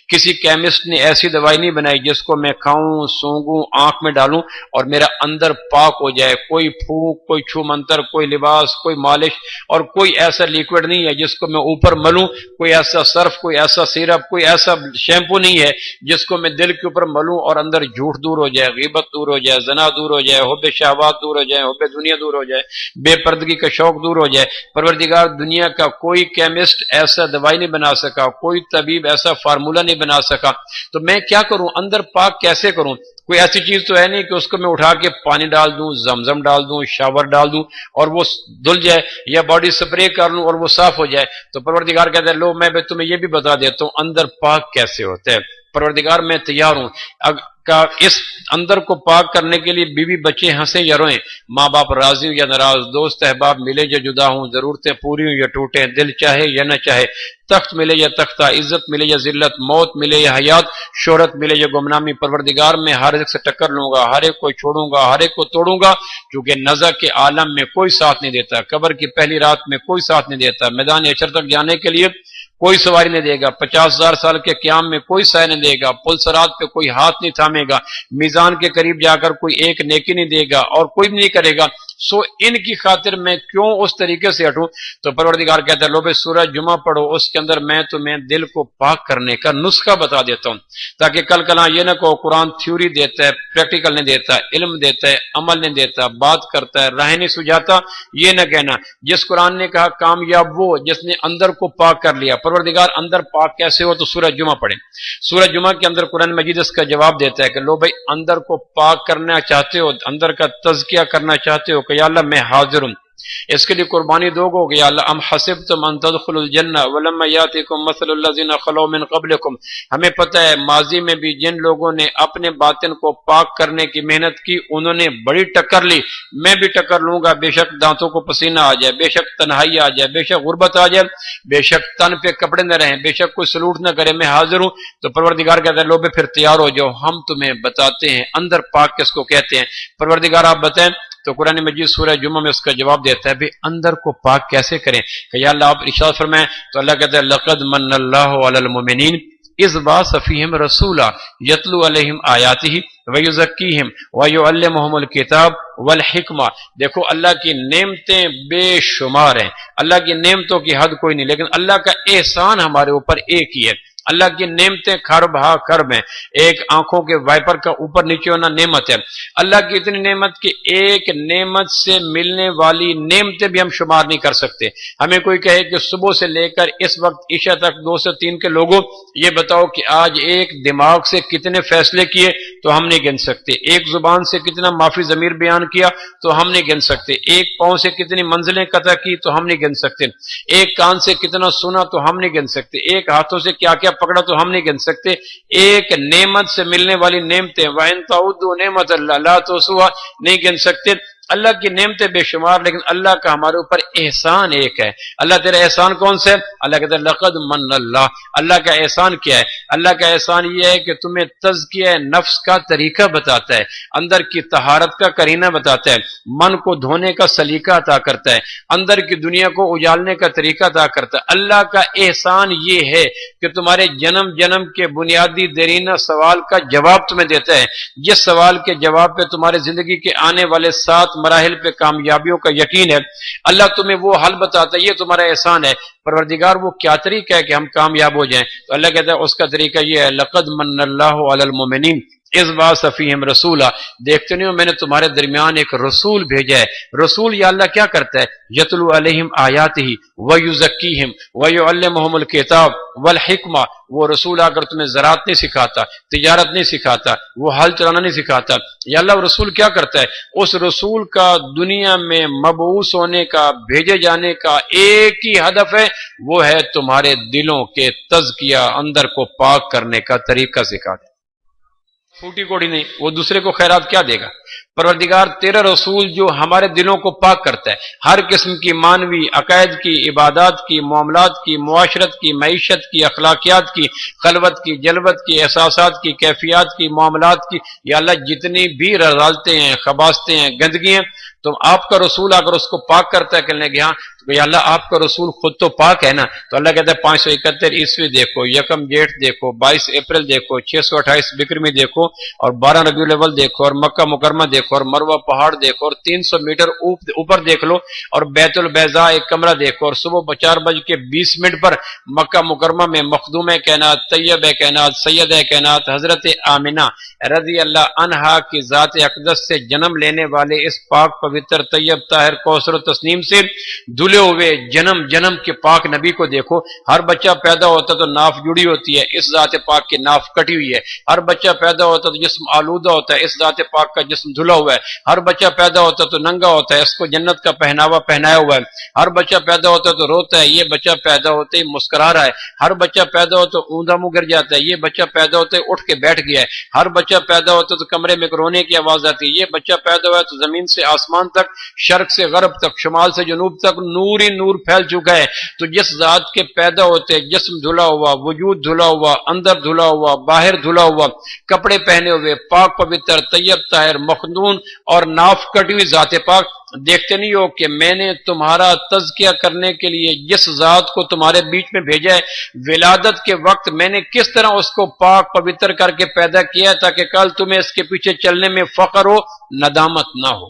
Speaker 2: کسی کیمسٹ نے ایسی دوائی نہیں بنائی جس کو میں کھاؤں، سونگوں، آنکھ میں ڈالوں اور میرا اندر پاک ہو جائے. کوئی پھونک، کوئی چھو منتر، کوئی لباس، کوئی مالش اور کوئی ایسا لیکوڈ نہیں ہے جس کو میں اوپر ملوں. کوئی ایسا صرف، کوئی ایسا سیرپ، کوئی ایسا شیمپو نہیں ہے جس کو میں دل کے اوپر ملوں اور اندر جھوٹ دور ہو جائے، غیبت دور ہو جائے، زنا دور ہو جائے، حب شہوات دور ہو جائے، حب دنیا دور ہو جائے، بے پردگی کا شوق دور ہو جائے. پروردگار دنیا کا کوئی کیمسٹ ایسا دوائی نہیں بنا سکا، کوئی طبیب ایسا فارمولا نہیں بنا سکا. تو میں کیا کروں؟ اندر پاک کیسے کروں؟ کوئی ایسی چیز تو ہے نہیں کہ اس کو میں اٹھا کے پانی ڈال دوں، زمزم ڈال دوں، شاور ڈال دوں اور وہ دھل جائے، یا باڈی سپرے کر لوں اور وہ صاف ہو جائے. تو پروردگار کہتا ہے لو میں تمہیں یہ بھی بتا دیتا ہوں اندر پاک کیسے ہوتا ہے. پروردگار میں تیار ہوں اس اندر کو پاک کرنے کے لیے. بیوی بچے ہنسیں یا روئیں، ماں باپ راضی ہوں یا ناراض، دوست احباب ملے یا جدا ہوں، ضرورتیں پوری ہوں یا ٹوٹیں، دل چاہے یا نہ چاہے، تخت ملے یا تختہ، عزت ملے یا ذلت، موت ملے یا حیات، شہرت ملے یا گمنامی، پروردگار میں ہر ایک سے ٹکر لوں گا، ہر ایک کو چھوڑوں گا، ہر ایک کو توڑوں گا. کیونکہ نزع کے عالم میں کوئی ساتھ نہیں دیتا، قبر کی پہلی رات میں کوئی ساتھ نہیں دیتا، میدان حشر تک جانے کے لیے کوئی سواری نہیں دے گا، 50,000 سال کے قیام میں کوئی سایہ نہیں دے گا، پل صراط پہ کوئی ہاتھ نہیں تھامے گا، میزان کے قریب جا کر کوئی ایک نیکی نہیں دے گا اور کوئی بھی نہیں کرے گا سو ان کی خاطر میں کیوں اس طریقے سے ہٹوں؟ تو پروردگار کہتا ہے لو بھائی سورہ جمعہ پڑھو، اس کے اندر میں تمہیں دل کو پاک کرنے کا نسخہ بتا دیتا ہوں، تاکہ کل کلاں یہ نہ کہو قرآن تھیوری دیتا ہے، پریکٹیکل نہیں دیتا، علم دیتا ہے، عمل نہیں دیتا، بات کرتا ہے، راہ نہیں سجاتا۔ یہ نہ کہنا جس قرآن نے کہا کامیاب وہ جس نے اندر کو پاک کر لیا۔ پروردگار اندر پاک کیسے ہو؟ تو سورہ جمعہ پڑھیں۔ سورہ جمعہ کے اندر قرآن مجید اس کا جواب دیتا ہے کہ لو بھائی اندر کو پاک کرنا چاہتے ہو، اندر کا تزکیہ کرنا چاہتے ہو کہ یا اللہ میں حاضر ہوں، اس کے لیے قربانی دو گو کہ یا اللہ ام حسبتم ان تدخلوا الجنہ ولما یاتکم مثل الذین خلو من قبلکم۔ ہمیں پتہ ہے ماضی میں بھی جن لوگوں نے اپنے باطن کو پاک کرنے کی محنت کی انہوں نے بڑی ٹکر لی، میں بھی ٹکر لوں گا، بے شک دانتوں کو پسینہ آ جائے، بے شک تنہائی آ جائے، بے شک غربت آ جائے، بے شک تن پہ کپڑے نہ رہیں، بے شک کوئی سلوٹ نہ کرے، میں حاضر ہوں۔ تو پروردگار کہتا ہے لو بے پھر تیار ہو جاؤ، ہم تمہیں بتاتے ہیں اندر پاک کس کو کہتے ہیں۔ پروردگار آپ بتائیں۔ تو قرآن مجید سورہ جمعہ میں اس کا جواب دیتا ہے بھی اندر کو پاک کیسے کریں کہ یا اللہ آپ ارشاد فرمائیں۔ تو اللہ کہتا ہے لقد من اللہ علی المؤمنین اذ بعث فیہم رسولا یتلو علیہم آیاتہ ویزکیہم ویعلمہم الکتاب والحکمہ۔ دیکھو اللہ کی نعمتیں بے شمار ہیں، اللہ کی نعمتوں کی حد کوئی نہیں، لیکن اللہ کا احسان ہمارے اوپر ایک ہی ہے۔ اللہ کی نعمتیں خرب ہا خرب ہیں، ایک آنکھوں کے وائپر کا اوپر نیچے ہونا نعمت ہے۔ اللہ کی اتنی نعمت کہ ایک نعمت سے ملنے والی نعمتیں بھی ہم شمار نہیں کر سکتے۔ ہمیں کوئی کہے کہ صبح سے لے کر اس وقت عشاء تک 2 سے 3 کے لوگوں یہ بتاؤ کہ آج ایک دماغ سے کتنے فیصلے کیے تو ہم نہیں گن سکتے، ایک زبان سے کتنا معافی ضمیر بیان کیا تو ہم نہیں گن سکتے، ایک پاؤں سے کتنی منزلیں قطع کی تو ہم نہیں گن سکتے، ایک کان سے کتنا سنا تو ہم نہیں گن سکتے، ایک ہاتھوں سے کیا کیا پکڑا تو ہم نہیں گن سکتے۔ ایک نعمت سے ملنے والی نعمتیں وَإِن تَعُدُّوا نِعْمَتَ اللَّهِ لَا تُحْصُوهَا نہیں گن سکتے۔ اللہ کی نعمتیں بے شمار، لیکن اللہ کا ہمارے اوپر احسان ایک ہے۔ اللہ تیرا احسان کون سے؟ اللہ کہتا ہے لقد من اللہ۔ اللہ کا احسان کیا ہے؟ اللہ کا احسان یہ ہے کہ تمہیں تزکیہ نفس کا طریقہ بتاتا ہے، اندر کی طہارت کا قرینہ بتاتا ہے، من کو دھونے کا سلیقہ عطا کرتا ہے، اندر کی دنیا کو اجالنے کا طریقہ عطا کرتا ہے۔ اللہ کا احسان یہ ہے کہ تمہارے جنم جنم کے بنیادی دیرینہ سوال کا جواب تمہیں دیتا ہے، جس سوال کے جواب پہ تمہارے زندگی کے آنے والے 7 مراحل پہ کامیابیوں کا یقین ہے۔ اللہ تمہیں وہ حل بتاتا ہے، یہ تمہارا احسان ہے۔ پروردگار وہ کیا طریقہ ہے کہ ہم کامیاب ہو جائیں؟ تو اللہ کہتا ہے اس کا طریقہ یہ ہے لقد من اللہ علی المؤمنین اذ بعث فیہم رسولا۔ دیکھتے نہیں ہو میں نے تمہارے درمیان ایک رسول بھیجا ہے۔ رسول یا اللہ کیا کرتا ہے؟ یتلو علیہم آیاتہ ویزکیہم ویعلمہم الکتاب والحکمہ۔ وہ رسول آ کر تمہیں زراعت نہیں سکھاتا، تجارت نہیں سکھاتا، وہ ہل چلانا نہیں سکھاتا۔ یا اللہ رسول کیا کرتا ہے؟ اس رسول کا دنیا میں مبعوث ہونے کا، بھیجے جانے کا ایک ہی ہدف ہے، وہ ہے تمہارے دلوں کے تزکیہ، اندر کو پاک کرنے کا طریقہ سکھاتا ہے۔ پھوٹی کوڑی نہیں، وہ دوسرے کو خیرات کیا دے گا؟ پروردگار تیرا رسول جو ہمارے دلوں کو پاک کرتا ہے، ہر قسم کی مانوی عقائد کی، عبادات کی، معاملات کی، معاشرت کی، معیشت کی، اخلاقیات کی، خلوت کی، جلوت کی، احساسات کی، کیفیات کی، معاملات کی، یا اللہ جتنی بھی رذالتیں ہیں، خباثتیں ہیں، گندگی ہیں، تو آپ کا رسول اگر اس کو پاک کرتا ہے کہنے کہ ہاں تو یا اللہ آپ کا رسول خود تو پاک ہے نا۔ تو اللہ کہتا ہے 571 عیسوی دیکھو، 1 جیٹھ دیکھو، 22 اپریل دیکھو، 628 بکرمی دیکھو، اور 12 ربیع الاول دیکھو، اور مکہ مکرمہ دیکھو، اور مروہ پہاڑ دیکھو، اور 300 میٹر اوپر دیکھ لو، اور بیت البیضاء ایک کمرہ دیکھو، اور صبح 4:20 پر مکہ مکرمہ میں مخدوم کائنات، طیب کائنات، سید کائنات حضرت آمنہ رضی اللہ عنہا کی ذات اقدس سے جنم لینے والے اس پاک پوتر طیب طاہر کوثر و تسنیم سے دھلے ہوئے جنم جنم کے پاک نبی کو دیکھو۔ ہر بچہ پیدا ہوتا تو ناف جڑی ہوتی ہے، اس ذات پاک کی ناف کٹی ہوئی ہے۔ ہر بچہ پیدا ہوتا تو جسم آلودہ ہوتا ہے، اس ذات پاک کا جسم دھلا ہوا ہے۔ ہر بچہ پیدا ہوتا تو ننگا ہوتا ہے، اس کو جنت کا پہناوا پہنایا ہوا ہے۔ ہر بچہ پیدا ہوتا تو روتا ہے، یہ بچہ پیدا ہوتے ہی مسکرا رہا ہے۔ ہر بچہ پیدا ہوتا تو اوندا منہ گر جاتا ہے، یہ بچہ پیدا ہوتے ہی اٹھ کے بیٹھ گیا ہے۔ ہر بچہ پیدا ہوتا تو کمرے میں رونے کی آواز آتی ہے، یہ بچہ پیدا ہوا ہے تو زمین سے آسمان تک، شرق سے غرب تک، شمال سے جنوب تک نور ہی نور پھیل چکا ہے۔ تو جس ذات کے پیدا ہوتے جسم دھلا ہوا، وجود دھلا ہوا، اندر دھلا ہوا، باہر دھلا ہوا، کپڑے پہنے ہوئے، پاک پوتر طیب طاہر مخدون اور ناف کٹی ہوئی ذات پاک، دیکھتے نہیں ہو کہ میں نے تمہارا تزکیہ کرنے کے لیے جس ذات کو تمہارے بیچ میں بھیجا ہے، ولادت کے وقت میں نے کس طرح اس کو پاک پوتر کر کے پیدا کیا ہے تاکہ کل تمہیں اس کے پیچھے چلنے میں فخر ہو، ندامت نہ ہو۔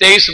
Speaker 2: 23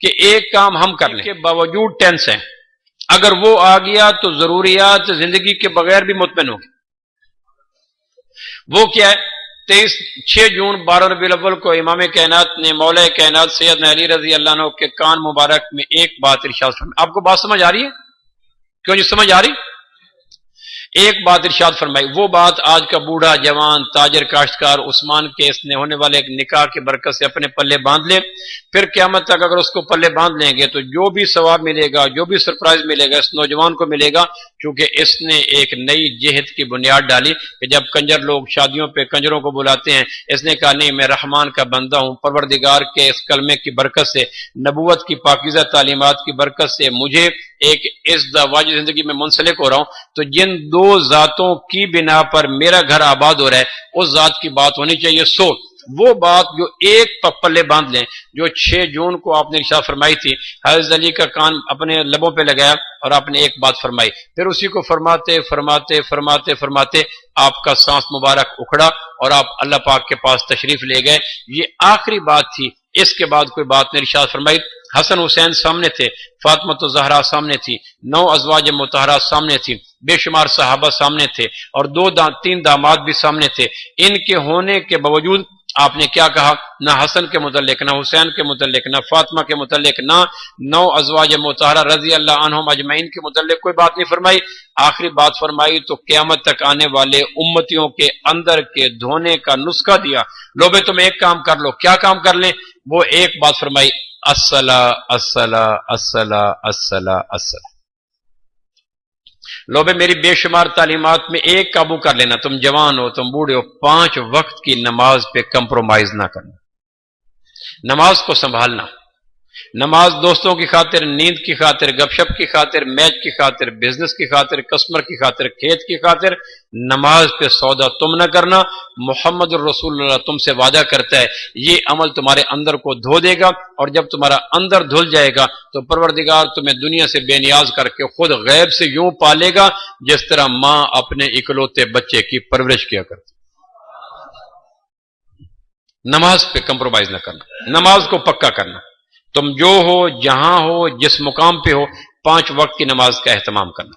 Speaker 2: کہ ایک کام ہم کر لیں کے باوجود ٹینس ہیں، اگر وہ آ گیا تو ضروریات زندگی کے بغیر بھی مطمئن ہوگی۔ وہ کیا ہے؟ 6 جون 12 ربیع الاول کو امام کائنات نے مولا کائنات سیدنا علی رضی اللہ عنہ کے کان مبارک میں ایک بات ارشاد فرمائی۔ آپ کو بات سمجھ آ رہی ہے؟ کیوں جی سمجھ آ رہی؟ ایک بات ارشاد فرمائی، وہ بات آج کا بوڑھا جوان تاجر کاشتکار عثمان کے اس نے ہونے والے ایک نکاح کی برکت سے اپنے پلے باندھ لے، پھر قیامت تک اگر اس کو پلے باندھ لیں گے تو جو بھی ثواب ملے گا، جو بھی سرپرائز ملے گا اس نوجوان کو ملے گا، کیونکہ اس نے ایک نئی جہد کی بنیاد ڈالی کہ جب کنجر لوگ شادیوں پہ کنجروں کو بلاتے ہیں، اس نے کہا نہیں، میں رحمان کا بندہ ہوں، پروردگار کے اس کلمے کی برکت سے، نبوت کی پاکیزہ تعلیمات کی برکت سے مجھے ایک اس واجب زندگی میں منسلک ہو رہا ہوں، تو جن 2 ذاتوں کی بنا پر میرا گھر آباد ہو رہا ہے اس ذات کی بات ہونی چاہیے۔ سو وہ بات جو ایک پلے باندھ لیں، جو 6 جون کو آپ نے ارشاد فرمائی تھی، حضرت علی کا کان اپنے لبوں پہ لگایا اور آپ نے ایک بات فرمائی، پھر اسی کو فرماتے فرماتے فرماتے فرماتے آپ کا سانس مبارک اکھڑا اور آپ اللہ پاک کے پاس تشریف لے گئے۔ یہ آخری بات تھی، اس کے بعد کوئی بات نہیں ارشاد فرمائی۔ حسن حسین سامنے تھے، فاطمہ الزہرا سامنے تھی، 9 ازواج مطہرات سامنے تھی، بے شمار صحابہ سامنے تھے، اور 3 داماد بھی سامنے تھے۔ ان کے ہونے کے باوجود آپ نے کیا کہا؟ نہ حسن کے متعلق، نہ حسین کے متعلق، نہ فاطمہ کے متعلق، نہ 9 ازواج مطہرہ رضی اللہ عنہم اجمعین کے متعلق کوئی بات نہیں فرمائی۔ آخری بات فرمائی تو قیامت تک آنے والے امتیوں کے اندر کے دھونے کا نسخہ دیا، لو بھائی تم ایک کام کر لو۔ کیا کام کر لیں؟ وہ ایک بات فرمائی، الصلاۃ الصلاۃ الصلاۃ الصلاۃ الصلاۃ۔ لو بھائی میری بے شمار تعلیمات میں ایک قابو کر لینا، تم جوان ہو، تم بوڑھے ہو، 5 وقت کی نماز پہ کمپرومائز نہ کرنا، نماز کو سنبھالنا۔ نماز دوستوں کی خاطر، نیند کی خاطر، گپ شپ کی خاطر، میچ کی خاطر، بزنس کی خاطر، کسٹمر کی خاطر، کھیت کی خاطر، نماز پہ سودا تم نہ کرنا۔ محمد الرسول اللہ تم سے وعدہ کرتا ہے یہ عمل تمہارے اندر کو دھو دے گا، اور جب تمہارا اندر دھل جائے گا تو پروردگار تمہیں دنیا سے بے نیاز کر کے خود غیب سے یوں پالے گا جس طرح ماں اپنے اکلوتے بچے کی پرورش کیا کرتی۔ نماز پہ کمپرومائز نہ کرنا، نماز کو پکا کرنا۔ تم جو ہو، جہاں ہو، جس مقام پہ ہو، 5 وقت کی نماز کا اہتمام کرنا۔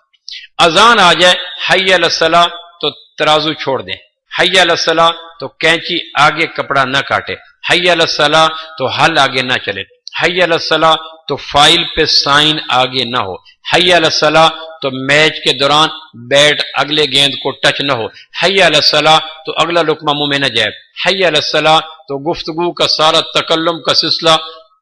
Speaker 2: اذان آ جائے حی علی الصلاۃ تو ترازو چھوڑ دیں، حی علی الصلاۃ تو کینچی آگے کپڑا نہ کاٹے، حی علی الصلاۃ تو حل آگے نہ چلے، حی علی الصلاۃ تو فائل پہ سائن آگے نہ ہو، حی علی الصلاۃ تو میچ کے دوران بیٹ اگلے گیند کو ٹچ نہ ہو، حی علی الصلاۃ تو اگلا لقمہ منہ میں نہ جائے، حی علی الصلاۃ تو گفتگو کا سارا تکلم کا سلسلہ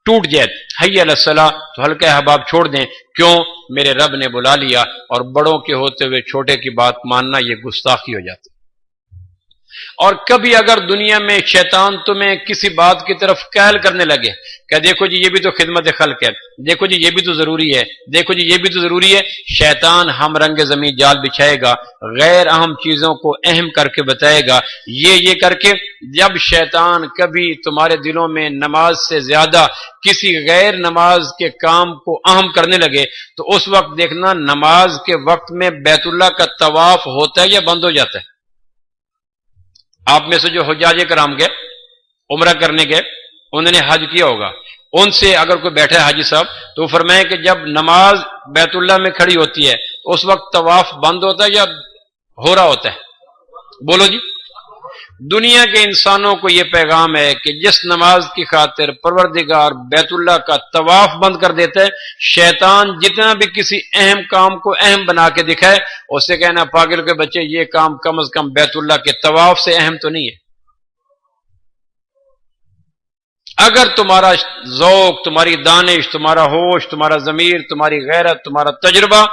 Speaker 2: ٹوٹ جائے، حی علی الصلاۃ تو ہلکا احباب چھوڑ دیں۔ کیوں؟ میرے رب نے بلا لیا، اور بڑوں کے ہوتے ہوئے چھوٹے کی بات ماننا یہ گستاخی ہو جاتی۔ اور کبھی اگر دنیا میں شیطان تمہیں کسی بات کی طرف قائل کرنے لگے کہ دیکھو جی یہ بھی تو خدمت خلق ہے، دیکھو جی یہ بھی تو ضروری ہے، دیکھو جی یہ بھی تو ضروری ہے، شیطان ہم رنگ زمین جال بچھائے گا، غیر اہم چیزوں کو اہم کر کے بتائے گا، یہ کر کے۔ جب شیطان کبھی تمہارے دلوں میں نماز سے زیادہ کسی غیر نماز کے کام کو اہم کرنے لگے تو اس وقت دیکھنا نماز کے وقت میں بیت اللہ کا طواف ہوتا ہے یا بند ہو جاتا ہے۔ آپ میں سے جو حجاج کرام گئے، عمرہ کرنے گئے، انہوں نے حج کیا ہوگا، ان سے اگر کوئی بیٹھا ہے حاجی صاحب تو وہ فرمائے کہ جب نماز بیت اللہ میں کھڑی ہوتی ہے اس وقت طواف بند ہوتا ہے یا ہو رہا ہوتا ہے؟ بولو جی۔ دنیا کے انسانوں کو یہ پیغام ہے کہ جس نماز کی خاطر پروردگار بیت اللہ کا طواف بند کر دیتا ہے، شیطان جتنا بھی کسی اہم کام کو اہم بنا کے دکھائے، اس سے کہنا پاگل کے بچے یہ کام کم از کم بیت اللہ کے طواف سے اہم تو نہیں ہے۔ اگر تمہارا ذوق، تمہاری دانش، تمہارا ہوش، تمہارا ضمیر، تمہاری غیرت، تمہارا تجربہ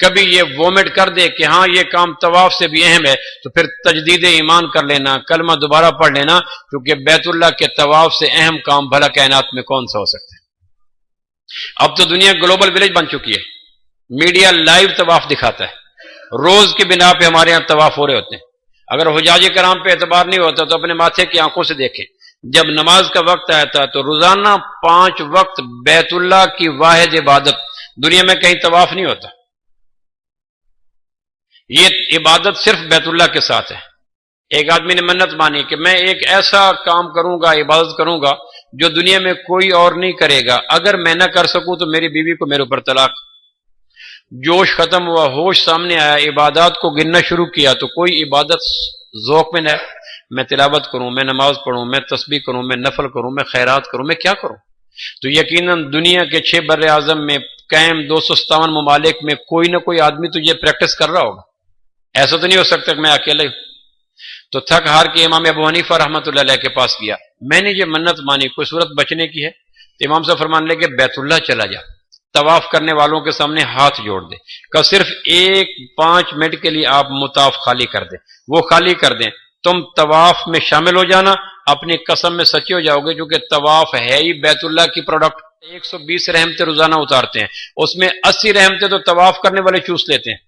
Speaker 2: کبھی یہ وومٹ کر دے کہ ہاں یہ کام طواف سے بھی اہم ہے، تو پھر تجدید ایمان کر لینا، کلمہ دوبارہ پڑھ لینا، کیونکہ بیت اللہ کے طواف سے اہم کام بھلا کائنات میں کون سا ہو سکتا ہے۔ اب تو دنیا گلوبل ولیج بن چکی ہے، میڈیا لائیو طواف دکھاتا ہے، روز کی بنا پہ ہمارے ہاں طواف ہو رہے ہوتے ہیں۔ اگر حجاج کرام پہ اعتبار نہیں ہوتا تو اپنے ماتھے کی آنکھوں سے دیکھیں، جب نماز کا وقت آتا تو روزانہ 5 وقت بیت اللہ کی واحد عبادت، دنیا میں کہیں طواف نہیں ہوتا، یہ عبادت صرف بیت اللہ کے ساتھ ہے۔ ایک آدمی نے منت مانی کہ میں ایک ایسا کام کروں گا، عبادت کروں گا جو دنیا میں کوئی اور نہیں کرے گا. اگر میں نہ کر سکوں تو میری بیوی کو میرے اوپر طلاق. جوش ختم ہوا, ہوش سامنے آیا, عبادات کو گننا شروع کیا, تو کوئی عبادت ذوق میں نہ ہے. میں تلاوت کروں, میں نماز پڑھوں, میں تسبیح کروں, میں نفل کروں, میں خیرات کروں, میں کیا کروں؟ تو یقیناً دنیا کے 6 بر اعظم میں قائم 257 ممالک میں کوئی نہ کوئی آدمی تو یہ پریکٹس کر رہا ہوگا. ایسا تو نہیں ہو سکتا کہ میں اکیلے ہوں. تو تھک ہار کے امام ابو حنیفہ رحمۃ اللہ علیہ کے پاس گیا, میں نے یہ منت مانی, کوئی صورت بچنے کی ہے؟ تو امام صاحب فرمان لے کہ بیت اللہ چلا جا, طواف کرنے والوں کے سامنے ہاتھ جوڑ دے, کہ صرف 5 منٹ کے لیے آپ مطاف خالی کر دیں. وہ خالی کر دیں, تم طواف میں شامل ہو جانا, اپنی قسم میں سچے ہو جاؤ گے, کیونکہ طواف ہے ہی بیت اللہ کی پروڈکٹ. 120 رحمتیں روزانہ اتارتے ہیں, اس میں 80 رحمتیں تو طواف کرنے والے چوس لیتے ہیں.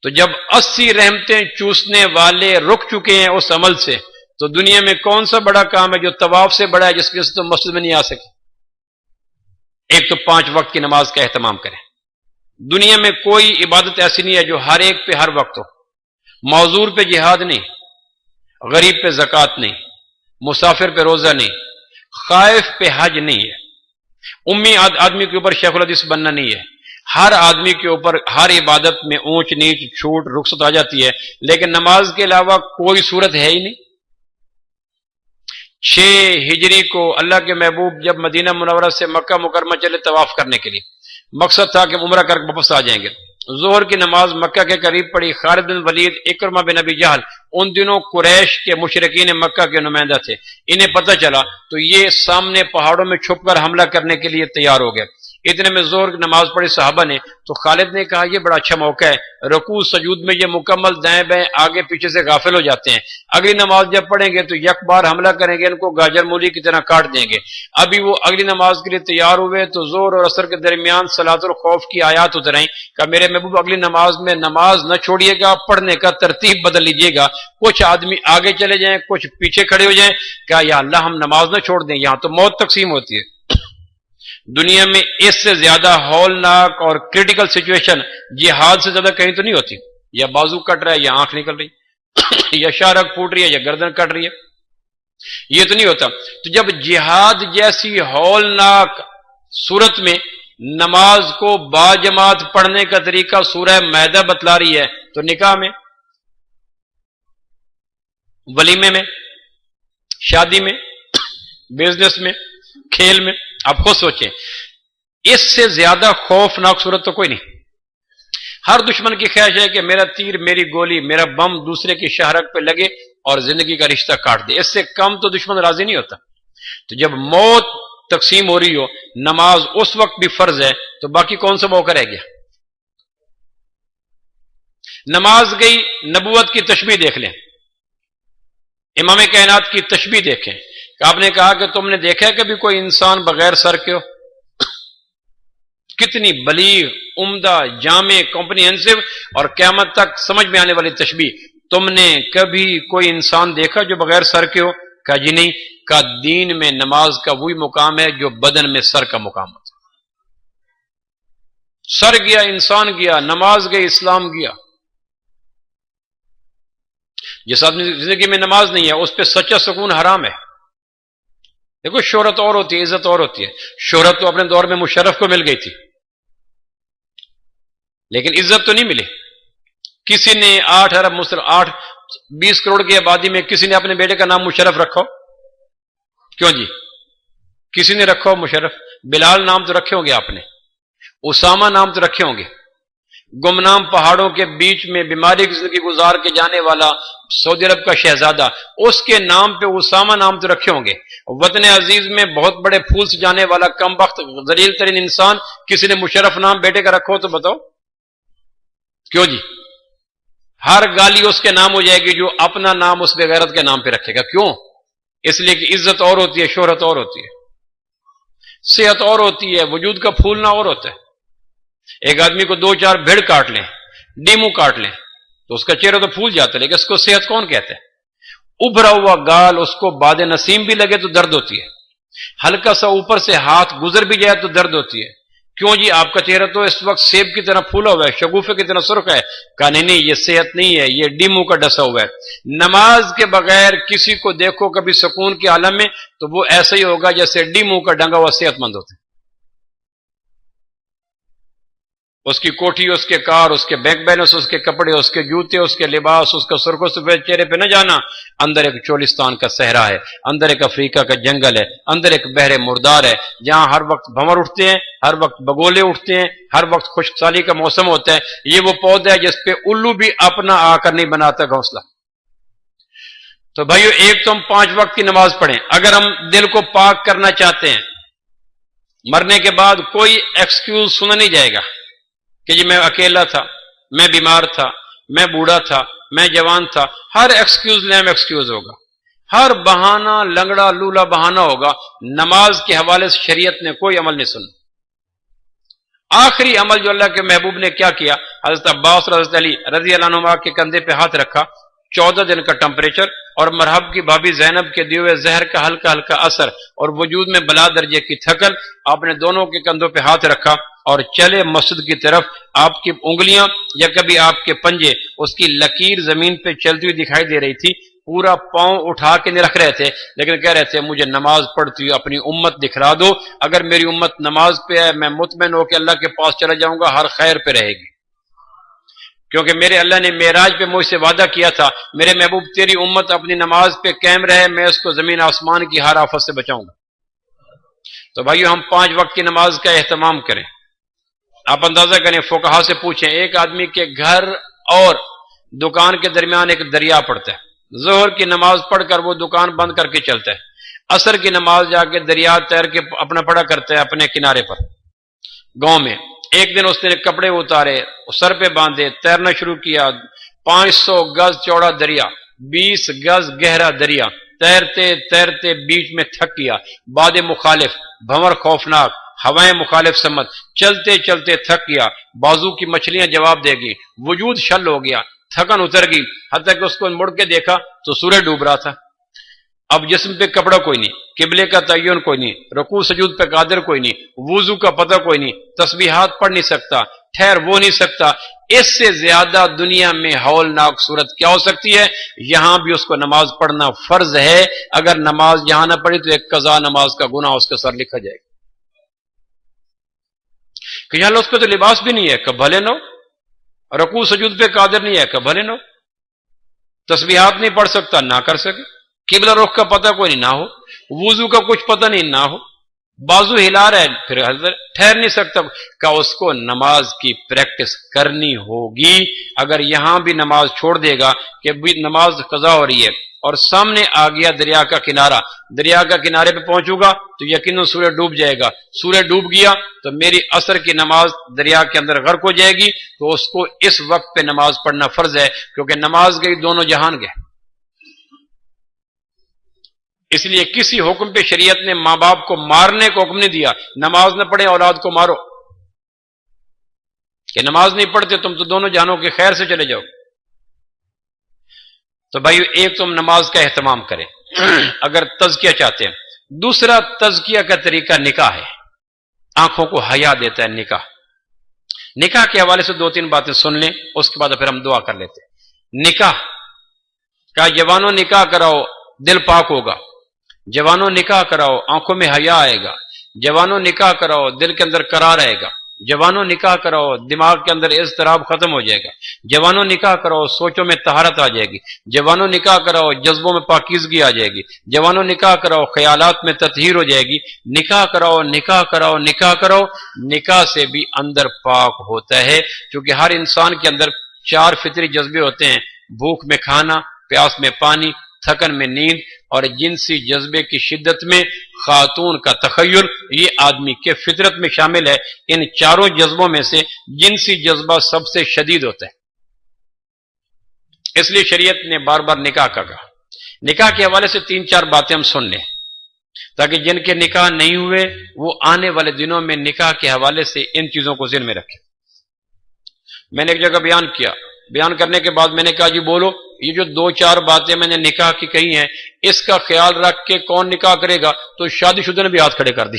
Speaker 2: تو جب 80 رحمتیں چوسنے والے رک چکے ہیں اس عمل سے, تو دنیا میں کون سا بڑا کام ہے جو طواف سے بڑا ہے, جس کے سے تو مسجد میں نہیں آ سکے؟ ایک تو 5 وقت کی نماز کا اہتمام کریں. دنیا میں کوئی عبادت ایسی نہیں ہے جو ہر ایک پہ ہر وقت ہو. معذور پہ جہاد نہیں, غریب پہ زکوٰۃ نہیں, مسافر پہ روزہ نہیں, خائف پہ حج نہیں ہے, امی آدمی کے اوپر شیخ الحدیث بننا نہیں ہے. ہر آدمی کے اوپر ہر عبادت میں اونچ نیچ چھوٹ رخصت آ جاتی ہے, لیکن نماز کے علاوہ کوئی صورت ہے ہی نہیں. 6 ہجری کو اللہ کے محبوب جب مدینہ منورہ سے مکہ مکرمہ چلے طواف کرنے کے لیے, مقصد تھا کہ عمرہ کر کے واپس آ جائیں گے. ظہر کی نماز مکہ کے قریب پڑی. خالد بن ولید, اکرمہ بن ابی جہل, ان دنوں قریش کے مشرکین مکہ کے نمائندہ تھے. انہیں پتہ چلا تو یہ سامنے پہاڑوں میں چھپ کر حملہ کرنے کے لیے تیار ہو گئے. اتنے میں ظہر کی نماز پڑھی صحابہ نے, تو خالد نے کہا یہ بڑا اچھا موقع ہے, رکوع سجود میں یہ مکمل دائیں بائیں آگے پیچھے سے غافل ہو جاتے ہیں, اگلی نماز جب پڑھیں گے تو یک بار حملہ کریں گے, ان کو گاجر مولی کی طرح کاٹ دیں گے. ابھی وہ اگلی نماز کے لیے تیار ہوئے تو ظہر اور عصر کے درمیان صلاۃ الخوف کی آیات اترائیں کہ میرے محبوب اگلی نماز میں نماز نہ چھوڑیے گا, پڑھنے کا ترتیب بدل لیجیے گا. کچھ آدمی آگے چلے جائیں, کچھ پیچھے کھڑے ہو جائیں, کیا یا اللہ ہم نماز نہ چھوڑ دیں, یہاں تو موت تقسیم ہوتی ہے. دنیا میں اس سے زیادہ ہولناک اور کریٹیکل سچویشن جہاد سے زیادہ کہیں تو نہیں ہوتی. یا بازو کٹ رہا ہے, یا آنکھ نکل رہی, یا شارک پھوٹ رہی ہے, یا گردن کٹ رہی ہے, یہ تو نہیں ہوتا. تو جب جہاد جیسی ہولناک صورت میں نماز کو باجماعت پڑھنے کا طریقہ سورہ مائدہ بتلا رہی ہے, تو نکاح میں, ولیمے میں, شادی میں, بزنس میں, کھیل میں, آپ خود سوچیں, اس سے زیادہ خوفناک صورت تو کوئی نہیں. ہر دشمن کی خواہش ہے کہ میرا تیر, میری گولی, میرا بم دوسرے کی شہرک پہ لگے اور زندگی کا رشتہ کاٹ دے. اس سے کم تو دشمن راضی نہیں ہوتا. تو جب موت تقسیم ہو رہی ہو, نماز اس وقت بھی فرض ہے, تو باقی کون سا موقع رہ گیا؟ نماز گئی, نبوت کی تشبیہ دیکھ لیں, امام کائنات کی تشبیہ دیکھیں. آپ نے کہا کہ تم نے دیکھا ہے کبھی کوئی انسان بغیر سر کے ہو؟ کتنی بلیغ, عمدہ, جامع, کمپریہنسو اور قیامت تک سمجھ میں آنے والی تشبیہ. تم نے کبھی کوئی انسان دیکھا جو بغیر سر کے ہو؟ کہا جی نہیں. کا دین میں نماز کا وہی مقام ہے جو بدن میں سر کا مقام ہوتا. سر گیا, انسان گیا, نماز گئی, اسلام گیا. جس آدمی زندگی میں نماز نہیں ہے اس پہ سچا سکون حرام ہے. دیکھو شہرت اور ہوتی ہے, عزت اور ہوتی ہے. شہرت تو اپنے دور میں مشرف کو مل گئی تھی, لیکن عزت تو نہیں ملی. کسی نے 20 کروڑ کی آبادی میں کسی نے اپنے بیٹے کا نام مشرف رکھا؟ کیوں جی؟ کسی نے رکھا مشرف؟ بلال نام تو رکھے ہوں گے آپ نے, اسامہ نام تو رکھے ہوں گے. گمنام پہاڑوں کے بیچ میں بیماری کی زندگی گزار کے جانے والا سعودی عرب کا شہزادہ, اس کے نام پہ اسامہ نام تو رکھے ہوں گے. وطن عزیز میں بہت بڑے پھول سے جانے والا کم بخت ذلیل ترین انسان کسی نے مشرف نام بیٹے کا رکھو تو بتاؤ کیوں جی؟ ہر گالی اس کے نام ہو جائے گی جو اپنا نام اس بغیرت کے نام پہ رکھے گا. کیوں؟ اس لیے کہ عزت اور ہوتی ہے, شہرت اور ہوتی ہے, صحت اور ہوتی ہے, وجود کا پھولنا اور ہوتا ہے. ایک آدمی کو 2-4 بھیڑ کاٹ لیں, ڈیمو کاٹ لیں, تو اس کا چہرہ تو پھول جاتا ہے, لیکن اس کو صحت کون کہتے ہیں؟ ابھرا ہوا گال اس کو باد نسیم بھی لگے تو درد ہوتی ہے, ہلکا سا اوپر سے ہاتھ گزر بھی جائے تو درد ہوتی ہے. کیوں جی آپ کا چہرہ تو اس وقت سیب کی طرح پھولا ہوا ہے، شگوفے کی طرح سرخ ہے۔ کہا نہیں نہیں، یہ صحت نہیں ہے، یہ ڈیمو کا ڈسا ہوا ہے۔ نماز کے بغیر کسی کو دیکھو کبھی سکون کے عالم میں تو وہ ایسا ہی ہوگا جیسے ڈیمو کا ڈنگا ہوا صحت مند ہوتا ہے۔ اس کی کوٹھی، اس کے کار، اس کے بینک بیلنس، اس کے کپڑے، اس کے جوتے، اس کے لباس، اس کا سرخ و سفید چہرے پہ نہ جانا، اندر ایک چولستان کا صحرا ہے، اندر ایک افریقہ کا جنگل ہے، اندر ایک بحر مردار ہے، جہاں ہر وقت بھنور اٹھتے ہیں، ہر وقت بگولے اٹھتے ہیں، ہر وقت خشک سالی کا موسم ہوتا ہے۔ یہ وہ پودا ہے جس پہ الو بھی اپنا آ کر نہیں بناتا گھونسلہ۔ تو بھائیو، ایک تو ہم 5 وقت کی نماز پڑھیں۔ اگر ہم دل کو پاک کرنا چاہتے ہیں، مرنے کے بعد کوئی ایکسکیوز سنا نہیں جائے گا کہ جی میں اکیلا تھا، میں بیمار تھا، میں بوڑھا تھا، میں جوان تھا۔ ہر ایکسکیوز لیم ایکسکیوز ہوگا، ہر بہانہ لنگڑا لولا بہانہ ہوگا۔ نماز کے حوالے سے شریعت نے کوئی عمل نہیں سنا۔ آخری عمل جو اللہ کے محبوب نے کیا کیا، حضرت عباس اور حضرت علی رضی اللہ عنہما کے کندھے پہ ہاتھ رکھا، 14 دن کا ٹمپریچر اور مرحب کی بھابی زینب کے دیے ہوئے زہر کا ہلکا ہلکا اثر اور وجود میں بلا درجے کی تھکن، آپ نے دونوں کے کندھوں پہ ہاتھ رکھا اور چلے مسجد کی طرف۔ آپ کی انگلیاں یا کبھی آپ کے پنجے، اس کی لکیر زمین پہ چلتی ہوئی دکھائی دے رہی تھی۔ پورا پاؤں اٹھا کے نہیں رکھ رہے تھے، لیکن کہہ رہے تھے مجھے نماز پڑھتی ہوئی اپنی امت دکھلا دو، اگر میری امت نماز پہ ہے میں مطمئن ہو کے اللہ کے پاس چلا جاؤں گا، ہر خیر پہ رہے گی، کیونکہ میرے اللہ نے معراج پہ مجھ سے وعدہ کیا تھا میرے محبوب تیری امت اپنی نماز پہ قائم رہے، میں اس کو زمین آسمان کی ہر آفت سے بچاؤں گا۔ تو بھائیو، ہم 5 وقت کی نماز کا اہتمام کریں۔ آپ اندازہ کریں، فقہا سے پوچھیں، ایک آدمی کے گھر اور دکان کے درمیان ایک دریا پڑتا ہے، ظہر کی نماز پڑھ کر وہ دکان بند کر کے چلتا ہے، عصر کی نماز جا کے دریا تیر کے اپنا پڑا کرتا ہے اپنے کنارے پر گاؤں میں۔ ایک دن اس نے کپڑے اتارے، سر پہ باندھے، تیرنا شروع کیا۔ 500 گز چوڑا دریا، 20 گز گہرا دریا، تیرتے تیرتے بیچ میں تھک گیا۔ باد مخالف، بھنور خوفناک، ہوائیں مخالف سمت، چلتے چلتے تھک گیا۔ بازو کی مچھلیاں جواب دے گی، وجود شل ہو گیا، تھکن اتر گئی، حتیٰ کہ اس کو مڑ کے دیکھا تو سورج ڈوب رہا تھا۔ اب جسم پہ کپڑا کوئی نہیں، قبلے کا تعین کوئی نہیں، رکوع سجود پہ قادر کوئی نہیں، وضو کا پتہ کوئی نہیں، تسبیحات پڑھ نہیں سکتا، ٹھہر وہ نہیں سکتا۔ اس سے زیادہ دنیا میں ہولناک صورت کیا ہو سکتی ہے؟ یہاں بھی اس کو نماز پڑھنا فرض ہے۔ اگر نماز یہاں نہ پڑھی تو ایک قضا نماز کا گناہ اس کے سر لکھا جائے گا کہ یہاں اس پہ تو لباس بھی نہیں ہے، کہ بھلے نو، رکوع سجود پہ قادر نہیں ہے، کہ بھلے نو، تسبیحات نہیں پڑھ سکتا، نہ کر سکے، قبلہ رخ کا پتہ کوئی نہیں، نہ ہو، وضو کا کچھ پتہ نہیں، نہ ہو، بازو ہلا رہا ہے، پھر حضرت ٹھہر نہیں سکتا، کہ اس کو نماز کی پریکٹس کرنی ہوگی۔ اگر یہاں بھی نماز چھوڑ دے گا کہ بھی نماز قضا ہو رہی ہے اور سامنے آ گیا دریا کا کنارہ، دریا کا کنارے پہ پہنچوں گا تو یقیناً سورج ڈوب جائے گا، سورج ڈوب گیا تو میری عصر کی نماز دریا کے اندر غرق ہو جائے گی، تو اس کو اس وقت پہ نماز پڑھنا فرض ہے، کیونکہ نماز گئی دونوں جہان گئے۔ اس لیے کسی حکم پہ شریعت نے ماں باپ کو مارنے کو حکم نہیں دیا، نماز نہ پڑھے اولاد کو مارو، کہ نماز نہیں پڑھتے تم تو دونوں جہانوں کے خیر سے چلے جاؤ۔ تو بھائی، ایک تم نماز کا اہتمام کریں اگر تزکیہ چاہتے ہیں۔ دوسرا تزکیہ کا طریقہ نکاح ہے، آنکھوں کو حیا دیتا ہے نکاح۔ نکاح کے حوالے سے 2-3 باتیں سن لیں، اس کے بعد پھر ہم دعا کر لیتے ہیں۔ نکاح کا، جوانوں نکاح کراؤ دل پاک ہوگا، جوانوں نکاح کراؤ آنکھوں میں حیا آئے گا، جوانوں نکاح کراؤ دل کے اندر قرار آئے گا، جوانوں نکاح کراؤ دماغ کے اندر اضطراب ختم ہو جائے گا، جوانوں نکاح کراؤ سوچوں میں طہارت آ جائے گی، جوانوں نکاح کراؤ جذبوں میں پاکیزگی آ جائے گی، جوانوں نکاح کراؤ خیالات میں تطہیر ہو جائے گی۔ نکاح کراؤ، نکاح کراؤ، نکاح کراؤ۔ نکاح سے بھی اندر پاک ہوتا ہے، کیونکہ ہر انسان کے اندر 4 فطری جذبے ہوتے ہیں، بھوک میں کھانا، پیاس میں پانی، تھکن میں نیند اور جنسی جذبے کی شدت میں خاتون کا تخیل۔ یہ آدمی کے فطرت میں شامل ہے۔ ان 4 جذبوں میں سے جنسی جذبہ سب سے شدید ہوتا ہے، اس لیے شریعت نے بار بار نکاح کا کہا۔ نکاح کے حوالے سے 3-4 باتیں ہم سن لیں، تاکہ جن کے نکاح نہیں ہوئے وہ آنے والے دنوں میں نکاح کے حوالے سے ان چیزوں کو ذہن میں رکھیں۔ میں نے ایک جگہ بیان کیا، بیان کرنے کے بعد میں نے کہا جی بولو، یہ جو 2-4 باتیں میں نے نکاح کی کہی ہیں، اس کا خیال رکھ کے کون نکاح کرے گا؟ تو شادی شدہ نے بھی ہاتھ کھڑے کر دی۔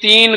Speaker 2: 3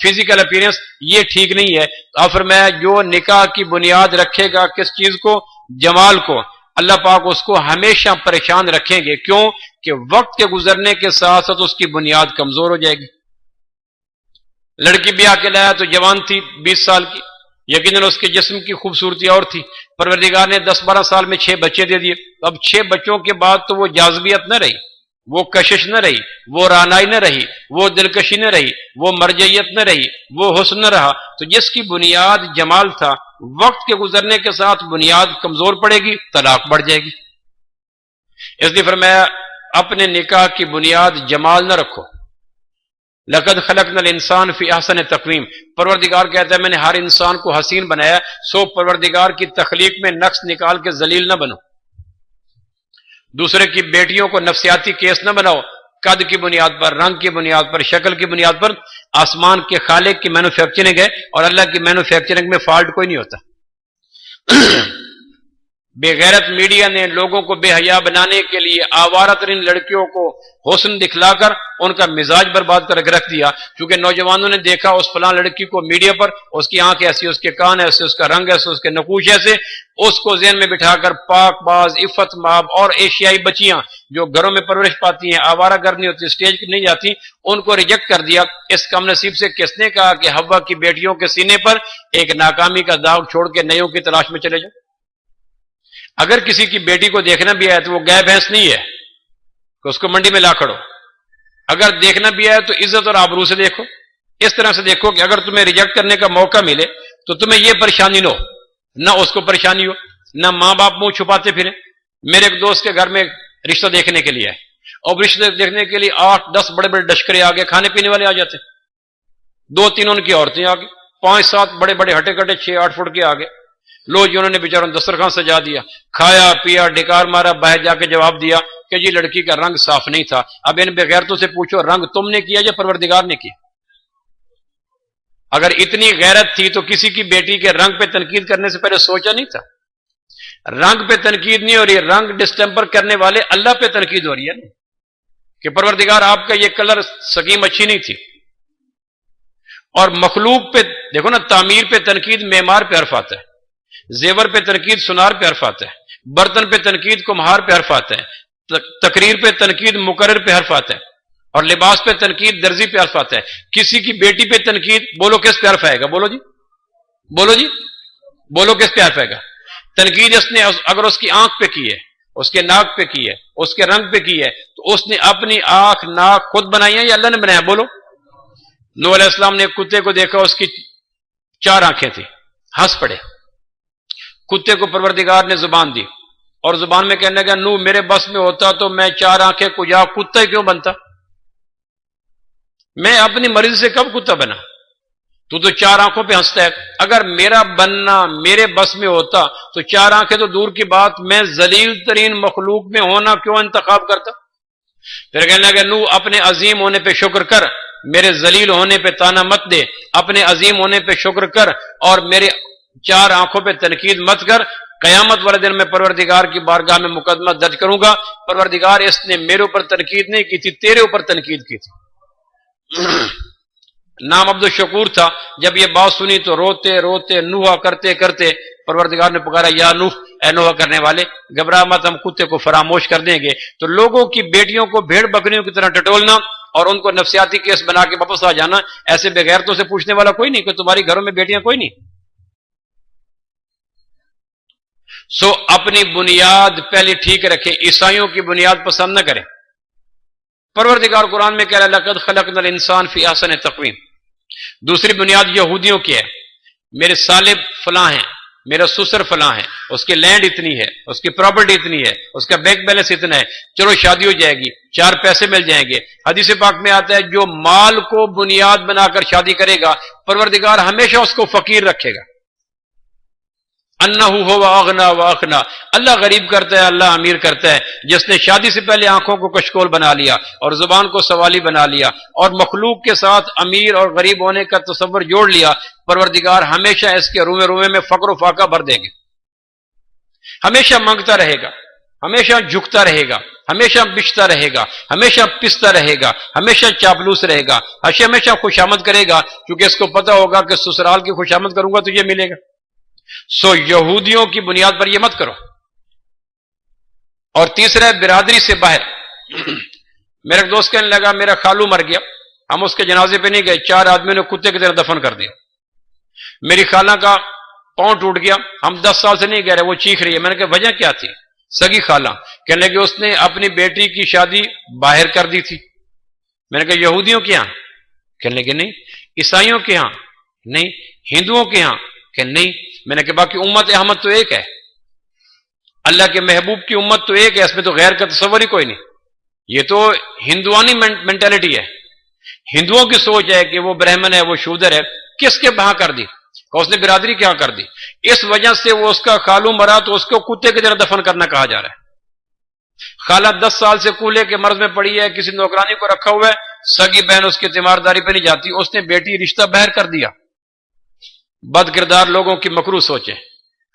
Speaker 2: فزیکل اپیرنس، یہ ٹھیک نہیں ہے۔ اور فرمایا جو نکاح کی بنیاد رکھے گا کس چیز کو؟ جمال کو، اللہ پاک اس کو ہمیشہ پریشان رکھیں گے۔ کیوں؟ کہ وقت کے گزرنے کے ساتھ ساتھ اس کی بنیاد کمزور ہو جائے گی۔ لڑکی بیاہ کے لایا تو جوان تھی 20 سال کی، یقیناً اس کے جسم کی خوبصورتی اور تھی، پروردگار نے 10-12 سال میں 6 بچے دے دیے۔ اب 6 بچوں کے بعد تو وہ جاذبیت نہ رہی، وہ کشش نہ رہی، وہ رانائی نہ رہی، وہ دلکشی نہ رہی، وہ مرجعیت نہ رہی، وہ حسن نہ رہا۔ تو جس کی بنیاد جمال تھا، وقت کے گزرنے کے ساتھ بنیاد کمزور پڑے گی، طلاق بڑھ جائے گی۔ اس لیے فرمایا اپنے نکاح کی بنیاد جمال نہ رکھو۔ لقد خلقنا الانسان فی احسن تقویم، پروردگار کہتا ہے میں نے ہر انسان کو حسین بنایا، سو پروردگار کی تخلیق میں نقص نکال کے ذلیل نہ بنو۔ دوسرے کی بیٹیوں کو نفسیاتی کیس نہ بناؤ، قد کی بنیاد پر، رنگ کی بنیاد پر، شکل کی بنیاد پر۔ آسمان کے خالق کی مینوفیکچرنگ ہے اور اللہ کی مینوفیکچرنگ میں فالٹ کوئی نہیں ہوتا۔ بے غیرت میڈیا نے لوگوں کو بے حیا بنانے کے لیے آوارہ ترین لڑکیوں کو حسن دکھلا کر ان کا مزاج برباد کر کے رکھ دیا، کیونکہ نوجوانوں نے دیکھا اس فلاں لڑکی کو میڈیا پر، اس کی آنکھ ایسی، اس کے کان ایسے، اس کا رنگ ایسے، اس کے نقوش ایسے، اس کو ذہن میں بٹھا کر پاک باز، عفت ماب اور ایشیائی بچیاں جو گھروں میں پرورش پاتی ہیں، آوارہ گر نہیں ہوتی، اسٹیج نہیں جاتی، ان کو ریجیکٹ کر دیا۔ اس کم نصیب سے کس نے کہا کہ حوا کی بیٹیوں کے سینے پر ایک ناکامی کا داغ چھوڑ کے نیوں کی تلاش میں چلے جاؤ؟ اگر کسی کی بیٹی کو دیکھنا بھی آئے تو وہ گائے بھینس نہیں ہے کہ اس کو منڈی میں لا کھڑو۔ اگر دیکھنا بھی آئے تو عزت اور آبرو سے دیکھو، اس طرح سے دیکھو کہ اگر تمہیں ریجیکٹ کرنے کا موقع ملے تو تمہیں یہ پریشانی نہ ہو، نہ اس کو پریشانی ہو، نہ ماں باپ منہ چھپاتے پھریں۔ میرے ایک دوست کے گھر میں رشتہ دیکھنے کے لیے آئے، اور رشتہ دیکھنے کے لیے 8-10 بڑے بڑے ڈشکرے آگے، کھانے پینے والے آ جاتے، 2-3 ان کی عورتیں آگے، 5-7 بڑے بڑے ہٹے کٹے 6-8 فٹ کے آگے۔ لو جی انہوں نے بیچاروں دسترخوان سجا دیا، کھایا پیا، ڈکار مارا، باہر جا کے جواب دیا کہ جی لڑکی کا رنگ صاف نہیں تھا۔ اب ان بغیرتوں سے پوچھو رنگ تم نے کیا یا پروردگار نے کیا؟ اگر اتنی غیرت تھی تو کسی کی بیٹی کے رنگ پہ تنقید کرنے سے پہلے سوچا نہیں تھا؟ رنگ پہ تنقید نہیں ہو رہی، رنگ ڈسٹمپر کرنے والے اللہ پہ تنقید ہو رہی ہے نا، کہ پروردگار آپ کا یہ کلر سکیم اچھی نہیں تھی۔ اور مخلوق پہ دیکھو نا، تعمیر پہ تنقید معمار پہ حرف آتا ہے، زیور پہ تنقید سنار پہ حرف آتا ہے، برتن پہ تنقید کمہار پہ حرف آتا ہے، تقریر پہ تنقید مقرر پہ حرف آتا ہے، اور لباس پہ تنقید درزی پہ حرف آتا ہے۔ کسی کی بیٹی پہ تنقید بولو کس پہ حرف آئے گا؟ بولو جی، بولو جی، بولو کس پہ حرف آئے گا؟ تنقید اس نے اگر اس کی آنکھ پہ کی ہے، اس کے ناک پہ کی ہے، اس کے رنگ پہ کی ہے، تو اس نے اپنی آنکھ ناک خود بنائی ہے یا اللہ نے بنایا؟ بولو۔ نوح علیہ السلام نے ایک کتے کو دیکھا، اس کی 4 آنکھیں تھیں، ہنس پڑے۔ کتے کو پروردگار نے زبان دی اور زبان میں کہنے لگا نوح میرے بس میں ہوتا تو میں 4 آنکھیں کو جا کتا کیوں بنتا؟ میں اپنی مرضی سے کب کتا بنا؟ تو 4 آنکھوں پہ ہنستا ہے۔ اگر میرا بننا میرے بس میں ہوتا تو 4 آنکھیں تو دور کی بات، میں ذلیل ترین مخلوق میں ہونا کیوں انتخاب کرتا؟ پھر کہنے لگا نوح اپنے عظیم ہونے پہ شکر کر، میرے ذلیل ہونے پہ تانا مت دے، اپنے عظیم ہونے پہ شکر کر اور میرے 4 آنکھوں پہ تنقید مت کر۔ قیامت والے دن میں پروردگار کی بارگاہ میں مقدمہ درج کروں گا، پروردگار اس نے میرے اوپر تنقید نہیں کی تھی، تیرے اوپر تنقید کی تھی۔ نام عبد الشکور تھا، جب یہ بات سنی تو روتے روتے نوحہ کرتے کرتے پروردگار نے پکارا یا نوح، اے نوحہ کرنے والے گھبرا مت، ہم کتے کو فراموش کر دیں گے۔ تو لوگوں کی بیٹیوں کو بھیڑ بکریوں کی طرح ٹٹولنا اور ان کو نفسیاتی کیس بنا کے واپس آ جانا، ایسے بغیرتوں سے پوچھنے والا کوئی نہیں کہ تمہاری گھروں میں بیٹیاں کوئی نہیں۔ سو اپنی بنیاد پہلے ٹھیک رکھیں، عیسائیوں کی بنیاد پسند نہ کریں۔ پروردگار قرآن میں کہہ رہا ہے لقد خلقنا الانسان فی احسن تقویم۔ دوسری بنیاد یہودیوں کی ہے، میرے سالب فلاں ہیں، میرا سسر فلاں ہے، اس کی لینڈ اتنی ہے، اس کی پراپرٹی اتنی ہے، اس کا بینک بیلنس اتنا ہے، چلو شادی ہو جائے گی، 4 پیسے مل جائیں گے۔ حدیث پاک میں آتا ہے جو مال کو بنیاد بنا کر شادی کرے گا پروردگار ہمیشہ اس کو فقیر رکھے گا۔ انہ ہو اغنا و اقنا، اللہ غریب کرتا ہے، اللہ امیر کرتا ہے۔ جس نے شادی سے پہلے آنکھوں کو کشکول بنا لیا اور زبان کو سوالی بنا لیا اور مخلوق کے ساتھ امیر اور غریب ہونے کا تصور جوڑ لیا، پروردگار ہمیشہ اس کے روئے روئے میں فقر و فاقہ بھر دیں گے، ہمیشہ مانگتا رہے گا، ہمیشہ جھکتا رہے گا، ہمیشہ بچتا رہے گا، ہمیشہ پستا رہے گا، ہمیشہ چاپلوس رہے گا، ہمیشہ خوشامد کرے گا، کیونکہ اس کو پتا ہوگا کہ سسرال کی خوشامد کروں گا تو یہ ملے گا۔ سو یہودیوں کی بنیاد پر یہ مت کرو۔ اور تیسرا ہے برادری سے باہر۔ میرا ایک دوست کہنے لگا میرا خالو مر گیا، ہم اس کے جنازے پہ نہیں گئے، 4 آدمیوں نے کتے کی طرح دفن کر دیا۔ میری خالہ کا پاؤں ٹوٹ گیا، ہم 10 سال سے نہیں گئے رہے، وہ چیخ رہی ہے۔ میں نے کہا وجہ کیا تھی؟ سگی خالہ کہنے لگے اس نے اپنی بیٹی کی شادی باہر کر دی تھی۔ میں نے کہا یہودیوں کے ہاں؟ کہنے لگے نہیں۔ عیسائیوں کے ہاں؟ نہیں۔ ہندوؤں کے ہاں؟ کہ نہیں۔ میں نے کہا باقی امت احمد تو ایک ہے، اللہ کے محبوب کی امت تو ایک ہے، اس میں تو غیر کا تصور ہی کوئی نہیں۔ یہ تو ہندوانی مینٹلٹی ہے، ہندوؤں کی سوچ ہے کہ وہ برہمن ہے، وہ شودر ہے۔ کس کے بہا کر دی؟ کہ اس نے برادری کیا کر دی؟ اس وجہ سے وہ اس کا خالو مرا تو اس کو کتے کی طرح دفن کرنا کہا جا رہا ہے۔ خالہ 10 سال سے کولے کے مرض میں پڑی ہے، کسی نوکرانی کو رکھا ہوا ہے، سگی بہن اس کی تیمارداری پہ نہیں جاتی، اس نے بیٹی رشتہ باہر کر دیا۔ بد کردار لوگوں کی مکروہ سوچیں،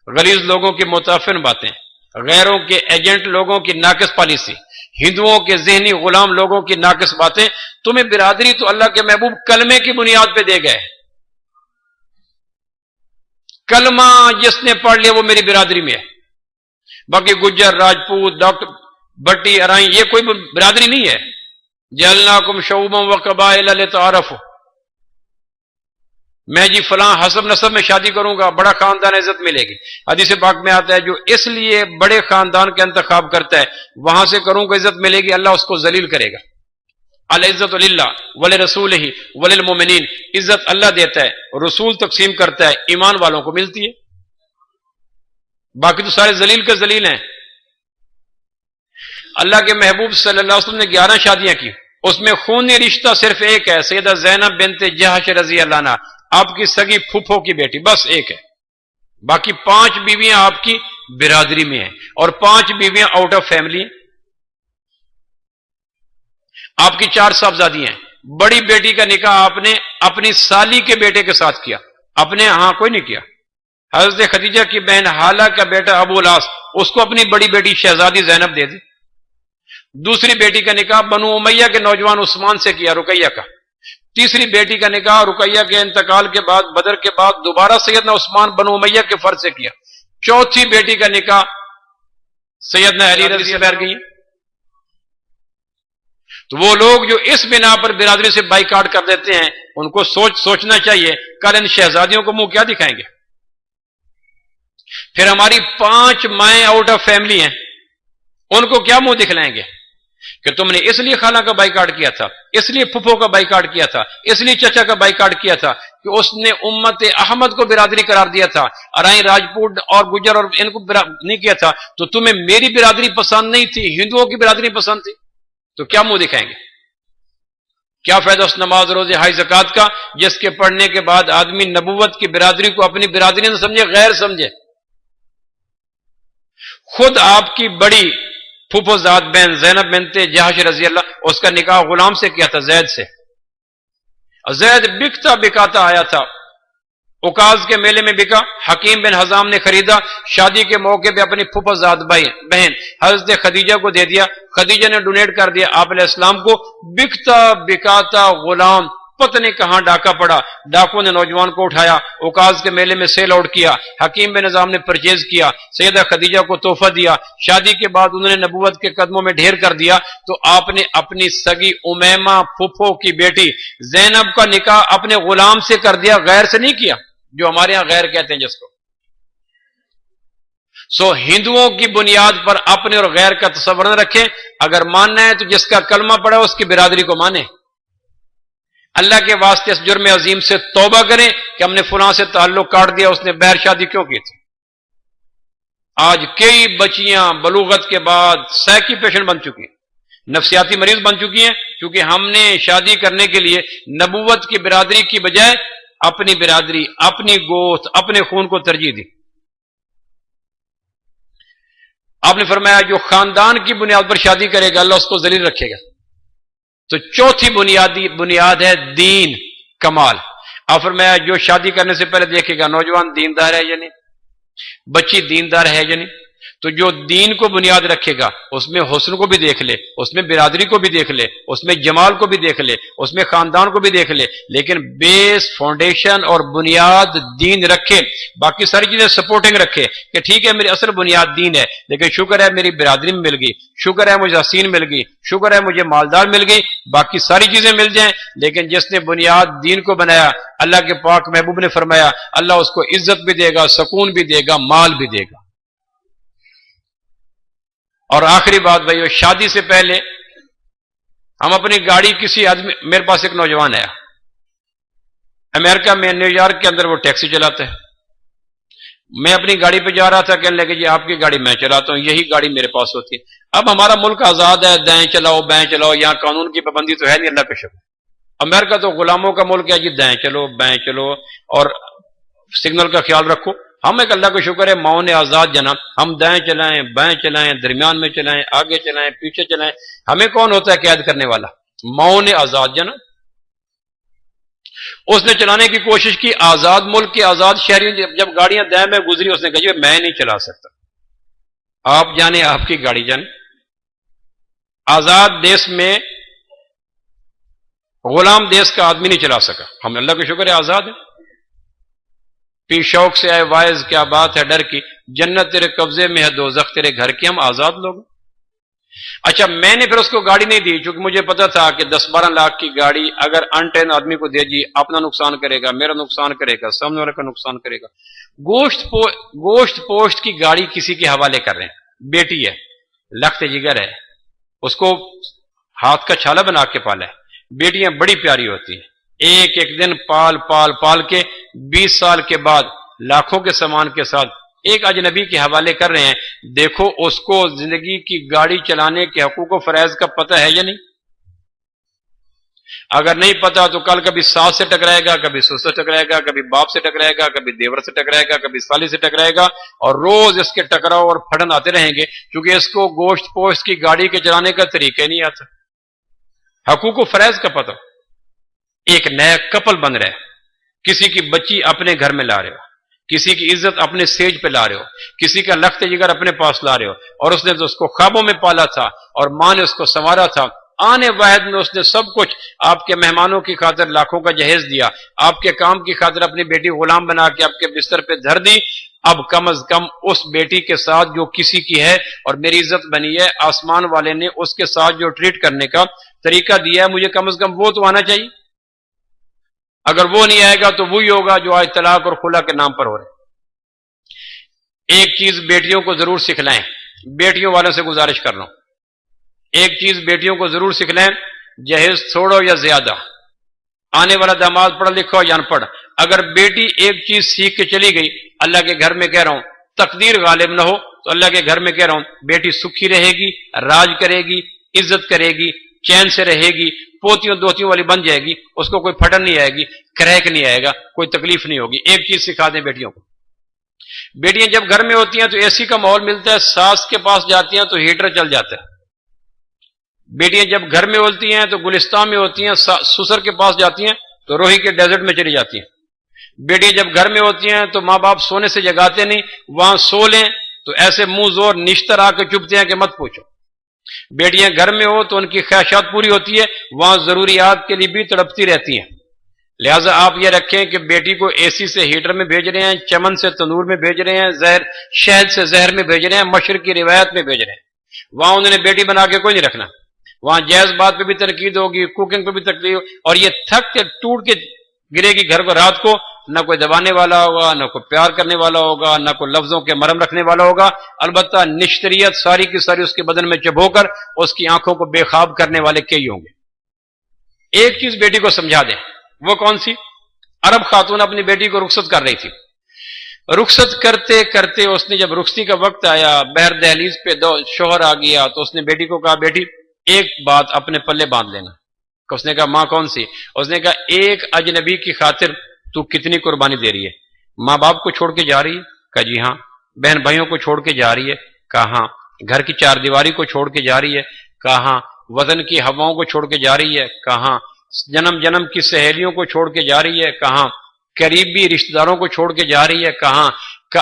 Speaker 2: غلیظ لوگوں کی متعفن باتیں، غیروں کے ایجنٹ لوگوں کی ناقص پالیسی، ہندوؤں کے ذہنی غلام لوگوں کی ناقص باتیں۔ تمہیں برادری تو اللہ کے محبوب کلمے کی بنیاد پہ دے گئے۔ کلمہ جس نے پڑھ لیا وہ میری برادری میں ہے۔ باقی گجر، راجپوت، ڈاکٹر، بٹی، ارائیں یہ کوئی برادری نہیں ہے۔ جعلناکم شعوبا وقبائل لتعارفوا، میں جی فلاں حسب نسب میں شادی کروں گا، بڑا خاندان عزت ملے گی۔ حدیث پاک میں آتا ہے جو اس لیے بڑے خاندان کا انتخاب کرتا ہے وہاں سے کروں گا عزت ملے گی، اللہ اس کو ذلیل کرے گا۔ العزت للہ ولرسولہ وللمؤمنین، عزت اللہ دیتا ہے، رسول تقسیم کرتا ہے، ایمان والوں کو ملتی ہے، باقی تو سارے ذلیل کے ذلیل ہیں۔ اللہ کے محبوب صلی اللہ علیہ وسلم نے 11 شادیاں کی، اس میں خونی رشتہ صرف ایک ہے، سیدہ زینب بنت جہش رضی اللہ عنہ، آپ کی سگی پھوپھو کی بیٹی، بس ایک ہے۔ باقی 5 بیویاں آپ کی برادری میں ہیں اور 5 بیویاں آؤٹ آف فیملی ہیں۔ آپ کی 4 صاحبزادی ہیں۔ بڑی بیٹی کا نکاح آپ نے اپنی سالی کے بیٹے کے ساتھ کیا، اپنے ہاں کوئی نہیں کیا۔ حضرت خدیجہ کی بہن حالہ کا بیٹا ابو الاس، اس کو اپنی بڑی بیٹی شہزادی زینب دے دی۔ دوسری بیٹی کا نکاح بنو امیہ کے نوجوان عثمان سے کیا، رقیہ کا۔ تیسری بیٹی کا نکاح رقیہ کے انتقال کے بعد بدر کے بعد دوبارہ سیدنا عثمان بنو امیہ کے فرد سے کیا۔ چوتھی بیٹی کا نکاح سیدنا علی رضی اللہ عنہ گئی۔ تو وہ لوگ جو اس بنا پر برادری سے بائیکاٹ کر دیتے ہیں ان کو سوچنا چاہیے کل ان شہزادیوں کو منہ کیا دکھائیں گے۔ پھر ہماری 5 مائیں آؤٹ آف فیملی ہیں، ان کو کیا منہ دکھلائیں گے کہ تم نے اس لیے خالہ کا بائیکاٹ کیا تھا، اس لیے پھپھو کا بائیکاٹ کیا تھا، اس لیے چچا کا بائیکاٹ کیا تھا کہ اس نے امت احمد کو برادری قرار دیا تھا، ارائیں راجپوت اور گجر اور ان کو نہیں کیا تھا، تو تمہیں میری برادری پسند نہیں تھی، ہندوؤں کی برادری پسند تھی، تو کیا منہ دکھائیں گے؟ کیا فائدہ اس نماز روزے حج زکات کا جس کے پڑھنے کے بعد آدمی نبوت کی برادری کو اپنی برادری نہ سمجھے، غیر سمجھے۔ خود آپ کی بڑی پھوپھو زاد بہن زینب بنت جہش رضی اللہ، اس کا نکاح غلام سے کیا تھا، زید سے۔ زید بکتا بکاتا آیا تھا، اوکاز کے میلے میں بکا، حکیم بن حزام نے خریدا، شادی کے موقع پہ اپنی پھوپھو زاد بہن حضرت خدیجہ کو دے دیا، خدیجہ نے ڈونیٹ کر دیا آپ علیہ السلام کو۔ بکتا بکاتا غلام پتہ نہیں کہاں ڈاکہ پڑا، ڈاکوں نے نوجوان کو اٹھایا، اوکاز کے میلے میں سیل آؤٹ کیا، حکیم بن نظام نے پرچیز کیا، سیدہ خدیجہ کو تحفہ دیا، شادی کے بعد انہوں نے نبوت کے قدموں میں ڈھیر کر دیا، تو آپ نے اپنی سگی امیمہ پھوپھو کی بیٹی زینب کا نکاح اپنے غلام سے کر دیا، غیر سے نہیں کیا، جو ہمارے ہاں غیر کہتے ہیں جس کو۔ سو ہندوؤں کی بنیاد پر اپنے اور غیر کا تصور نہ رکھیں، اگر ماننا ہے تو جس کا کلمہ پڑا اس کی برادری کو مانیں، اللہ کے واسطے اس جرم عظیم سے توبہ کریں کہ ہم نے فلاں سے تعلق کاٹ دیا، اس نے بہر شادی کیوں کی تھی۔ آج کئی بچیاں بلوغت کے بعد سائیکی پیشنٹ بن چکی ہیں، نفسیاتی مریض بن چکی ہیں، کیونکہ ہم نے شادی کرنے کے لیے نبوت کی برادری کی بجائے اپنی برادری، اپنی گوت، اپنے خون کو ترجیح دی۔ آپ نے فرمایا جو خاندان کی بنیاد پر شادی کرے گا اللہ اس کو ذلیل رکھے گا۔ تو چوتھی بنیاد ہے دین، کمال۔ آپ فرمایا جو شادی کرنے سے پہلے دیکھے گا نوجوان دیندار ہے یا نہیں، بچی دیندار ہے یا نہیں۔ تو جو دین کو بنیاد رکھے گا اس میں حسن کو بھی دیکھ لے، اس میں برادری کو بھی دیکھ لے، اس میں جمال کو بھی دیکھ لے، اس میں خاندان کو بھی دیکھ لے، لیکن بیس فاؤنڈیشن اور بنیاد دین رکھے، باقی ساری چیزیں سپورٹنگ رکھے کہ ٹھیک ہے میری اصل بنیاد دین ہے، لیکن شکر ہے میری برادری میں مل گئی، شکر ہے مجھے حسین مل گئی، شکر ہے مجھے مالدار مل گئی، باقی ساری چیزیں مل جائیں، لیکن جس نے بنیاد دین کو بنایا، اللہ کے پاک محبوب نے فرمایا اللہ اس کو عزت بھی دے گا، سکون بھی دے گا، مال بھی دے گا۔ اور آخری بات بھائیو، شادی سے پہلے ہم اپنی گاڑی کسی آدمی، میرے پاس ایک نوجوان آیا امریکہ میں نیو یارک کے اندر، وہ ٹیکسی چلاتا ہے، میں اپنی گاڑی پہ جا رہا تھا، کہنے لگے جی آپ کی گاڑی میں چلاتا ہوں، یہی گاڑی میرے پاس ہوتی ہے۔ اب ہمارا ملک آزاد ہے، دائیں چلاؤ بائیں چلاؤ، یہاں قانون کی پابندی تو ہے نہیں، اللہ کا شکر۔ امریکہ تو غلاموں کا ملک ہے جی، دائیں چلو بائیں چلو اور سگنل کا خیال رکھو۔ ہم ایک اللہ کا شکر ہے ماؤں نے آزاد جناب، ہم دائیں چلائیں بائیں چلائیں، درمیان میں چلائیں، آگے چلائیں پیچھے چلائیں، ہمیں کون ہوتا ہے قید کرنے والا؟ ماؤں نے آزاد جناب، اس نے چلانے کی کوشش کی، آزاد ملک کے آزاد شہریوں جب گاڑیاں دائیں میں گزری اس نے کہا جی میں نہیں چلا سکتا، آپ جانے آپ کی گاڑی جانے۔ آزاد دیش میں غلام دیش کا آدمی نہیں چلا سکا، ہم اللہ کا شکر ہے آزاد ہے۔ پی شوق سے آئے وائز، کیا بات ہے ڈر کی، جنت تیرے قبضے میں ہے دوزخ تیرے گھر کی، ہم آزاد لوگ۔ اچھا میں نے پھر اس کو گاڑی نہیں دی، چونکہ مجھے پتا تھا کہ 10-12 لاکھ کی گاڑی اگر انٹرین آدمی کو دے دی اپنا نقصان کرے گا، میرا نقصان کرے گا، سامنے والے کا نقصان کرے گا۔ گوشت پوشت کی گاڑی کسی کے حوالے کر رہے ہیں، بیٹی ہے لخت جگر ہے، اس کو ہاتھ کا چھالا بنا کے پالا ہے۔ بیٹیاں بڑی پیاری ہوتی ہیں، ایک ایک دن پال کے 20 سال کے بعد لاکھوں کے سامان کے ساتھ ایک اجنبی کے حوالے کر رہے ہیں۔ دیکھو اس کو زندگی کی گاڑی چلانے کے حقوق و فرائض کا پتہ ہے یا نہیں؟ اگر نہیں پتا تو کل کبھی ساس سے ٹکرائے گا، کبھی سس سے ٹکرائے گا، کبھی باپ سے ٹکرائے گا، کبھی دیور سے ٹکرائے گا، کبھی سالی سے ٹکرائے گا، اور روز اس کے ٹکراؤ اور پھڑن آتے رہیں گے، کیونکہ اس کو گوشت پوشت کی گاڑی کے چلانے کا طریقہ نہیں آتا، حقوق و فرائض کا پتہ۔ ایک نیا کپل بن رہا ہے، کسی کی بچی اپنے گھر میں لا رہے ہو، کسی کی عزت اپنے سیج پہ لا رہے ہو، کسی کا لخت جگر اپنے پاس لا رہے ہو، اور اس نے تو اس کو خوابوں میں پالا تھا اور ماں نے اس کو سنوارا تھا، آنے واحد میں اس نے سب کچھ آپ کے مہمانوں کی خاطر لاکھوں کا جہیز دیا، آپ کے کام کی خاطر اپنی بیٹی غلام بنا کے آپ کے بستر پہ دھر دی۔ اب کم از کم اس بیٹی کے ساتھ جو کسی کی ہے اور میری عزت بنی ہے، آسمان والے نے اس کے ساتھ جو ٹریٹ کرنے کا طریقہ دیا ہے، مجھے کم از کم وہ تو آنا چاہیے۔ اگر وہ نہیں آئے گا تو وہی ہوگا جو آج طلاق اور خلا کے نام پر ہو رہے۔ ایک چیز بیٹیوں کو ضرور سکھلائیں، بیٹیوں والوں سے گزارش کر رہا ہوں، ایک چیز بیٹیوں کو ضرور سکھلائیں، جہیز چھوڑو یا زیادہ، آنے والا داماد پڑھا لکھا یا ان پڑھ، اگر بیٹی ایک چیز سیکھ کے چلی گئی، اللہ کے گھر میں کہہ رہا ہوں تقدیر غالب نہ ہو تو اللہ کے گھر میں کہہ رہا ہوں بیٹی سکھی رہے گی، راج کرے گی، عزت کرے گی، چین سے رہے گی، پوتیوں دوتیوں والی بن جائے گی، اس کو کوئی پھٹن نہیں آئے گی، کریک نہیں آئے گا، کوئی تکلیف نہیں ہوگی۔ ایک چیز سکھا دیں بیٹیوں کو، بیٹیاں جب گھر میں ہوتی ہیں تو اے سی کا ماحول ملتا ہے، ساس کے پاس جاتی ہیں تو ہیٹر چل جاتا ہے، بیٹیاں جب گھر میں ہوتی ہیں تو گلستان میں ہوتی ہیں، سسر کے پاس جاتی ہیں تو روہی کے ڈیزرٹ میں چلی جاتی ہیں، بیٹیاں جب گھر میں ہوتی ہیں تو ماں باپ سونے سے جگاتے نہیں، وہاں سو لیں تو ایسے منہ زور نشتر آ کے چپتے ہیں کہ مت پوچھو، بیٹیاں گھر میں ہو تو ان کی خواہشات پوری ہوتی ہے، وہاں ضروریات کے لیے بھی تڑپتی رہتی ہیں۔ لہٰذا آپ یہ رکھیں کہ بیٹی کو اے سی سے ہیٹر میں بھیج رہے ہیں، چمن سے تندور میں بھیج رہے ہیں، شہد سے زہر میں بھیج رہے ہیں، مشرق کی روایت میں بھیج رہے ہیں، وہاں انہوں نے بیٹی بنا کے کوئی نہیں رکھنا، وہاں جائز بات پہ بھی تنقید ہوگی، کوکنگ پہ بھی تکلیف، اور یہ تھک کے ٹوٹ کے گرے گی گھر کو رات کو، نہ کوئی دبانے والا ہوگا، نہ کوئی پیار کرنے والا ہوگا، نہ کوئی لفظوں کے مرم رکھنے والا ہوگا، البتہ نشتریت ساری کی ساری اس کے بدن میں چبھو کر اس کی آنکھوں کو بے خواب کرنے والے کئی ہوں گے۔ ایک چیز بیٹی کو سمجھا دیں، وہ کون سی؟ عرب خاتون اپنی بیٹی کو رخصت کر رہی تھی، رخصت کرتے کرتے اس نے جب رخصتی کا وقت آیا، بہر دہلیز پہ شوہر آ گیا تو اس نے بیٹی کو کہا بیٹی ایک بات اپنے پلے باندھ لینا۔ اس نے کہا ماں کون سی؟ اس نے کہا ایک اجنبی کی خاطر تو کتنی قربانی دے رہی ہے؟ ماں باپ کو چھوڑ کے جا رہی ہے؟ کہا جی ہاں۔ بہن بھائیوں کو چھوڑ کے جا رہی ہے؟ کہا ہاں۔ گھر کی چار دیواری کو چھوڑ کے جا رہی ہے؟ کہا ہاں۔ وطن کی ہواؤں کو چھوڑ کے جا رہی ہے؟ کہا ہاں۔ جنم جنم کی سہیلیوں کو چھوڑ کے جا رہی ہے؟ کہا ہاں۔ قریبی رشتہ داروں کو چھوڑ کے جا رہی ہے؟ کہا ہاں۔ کا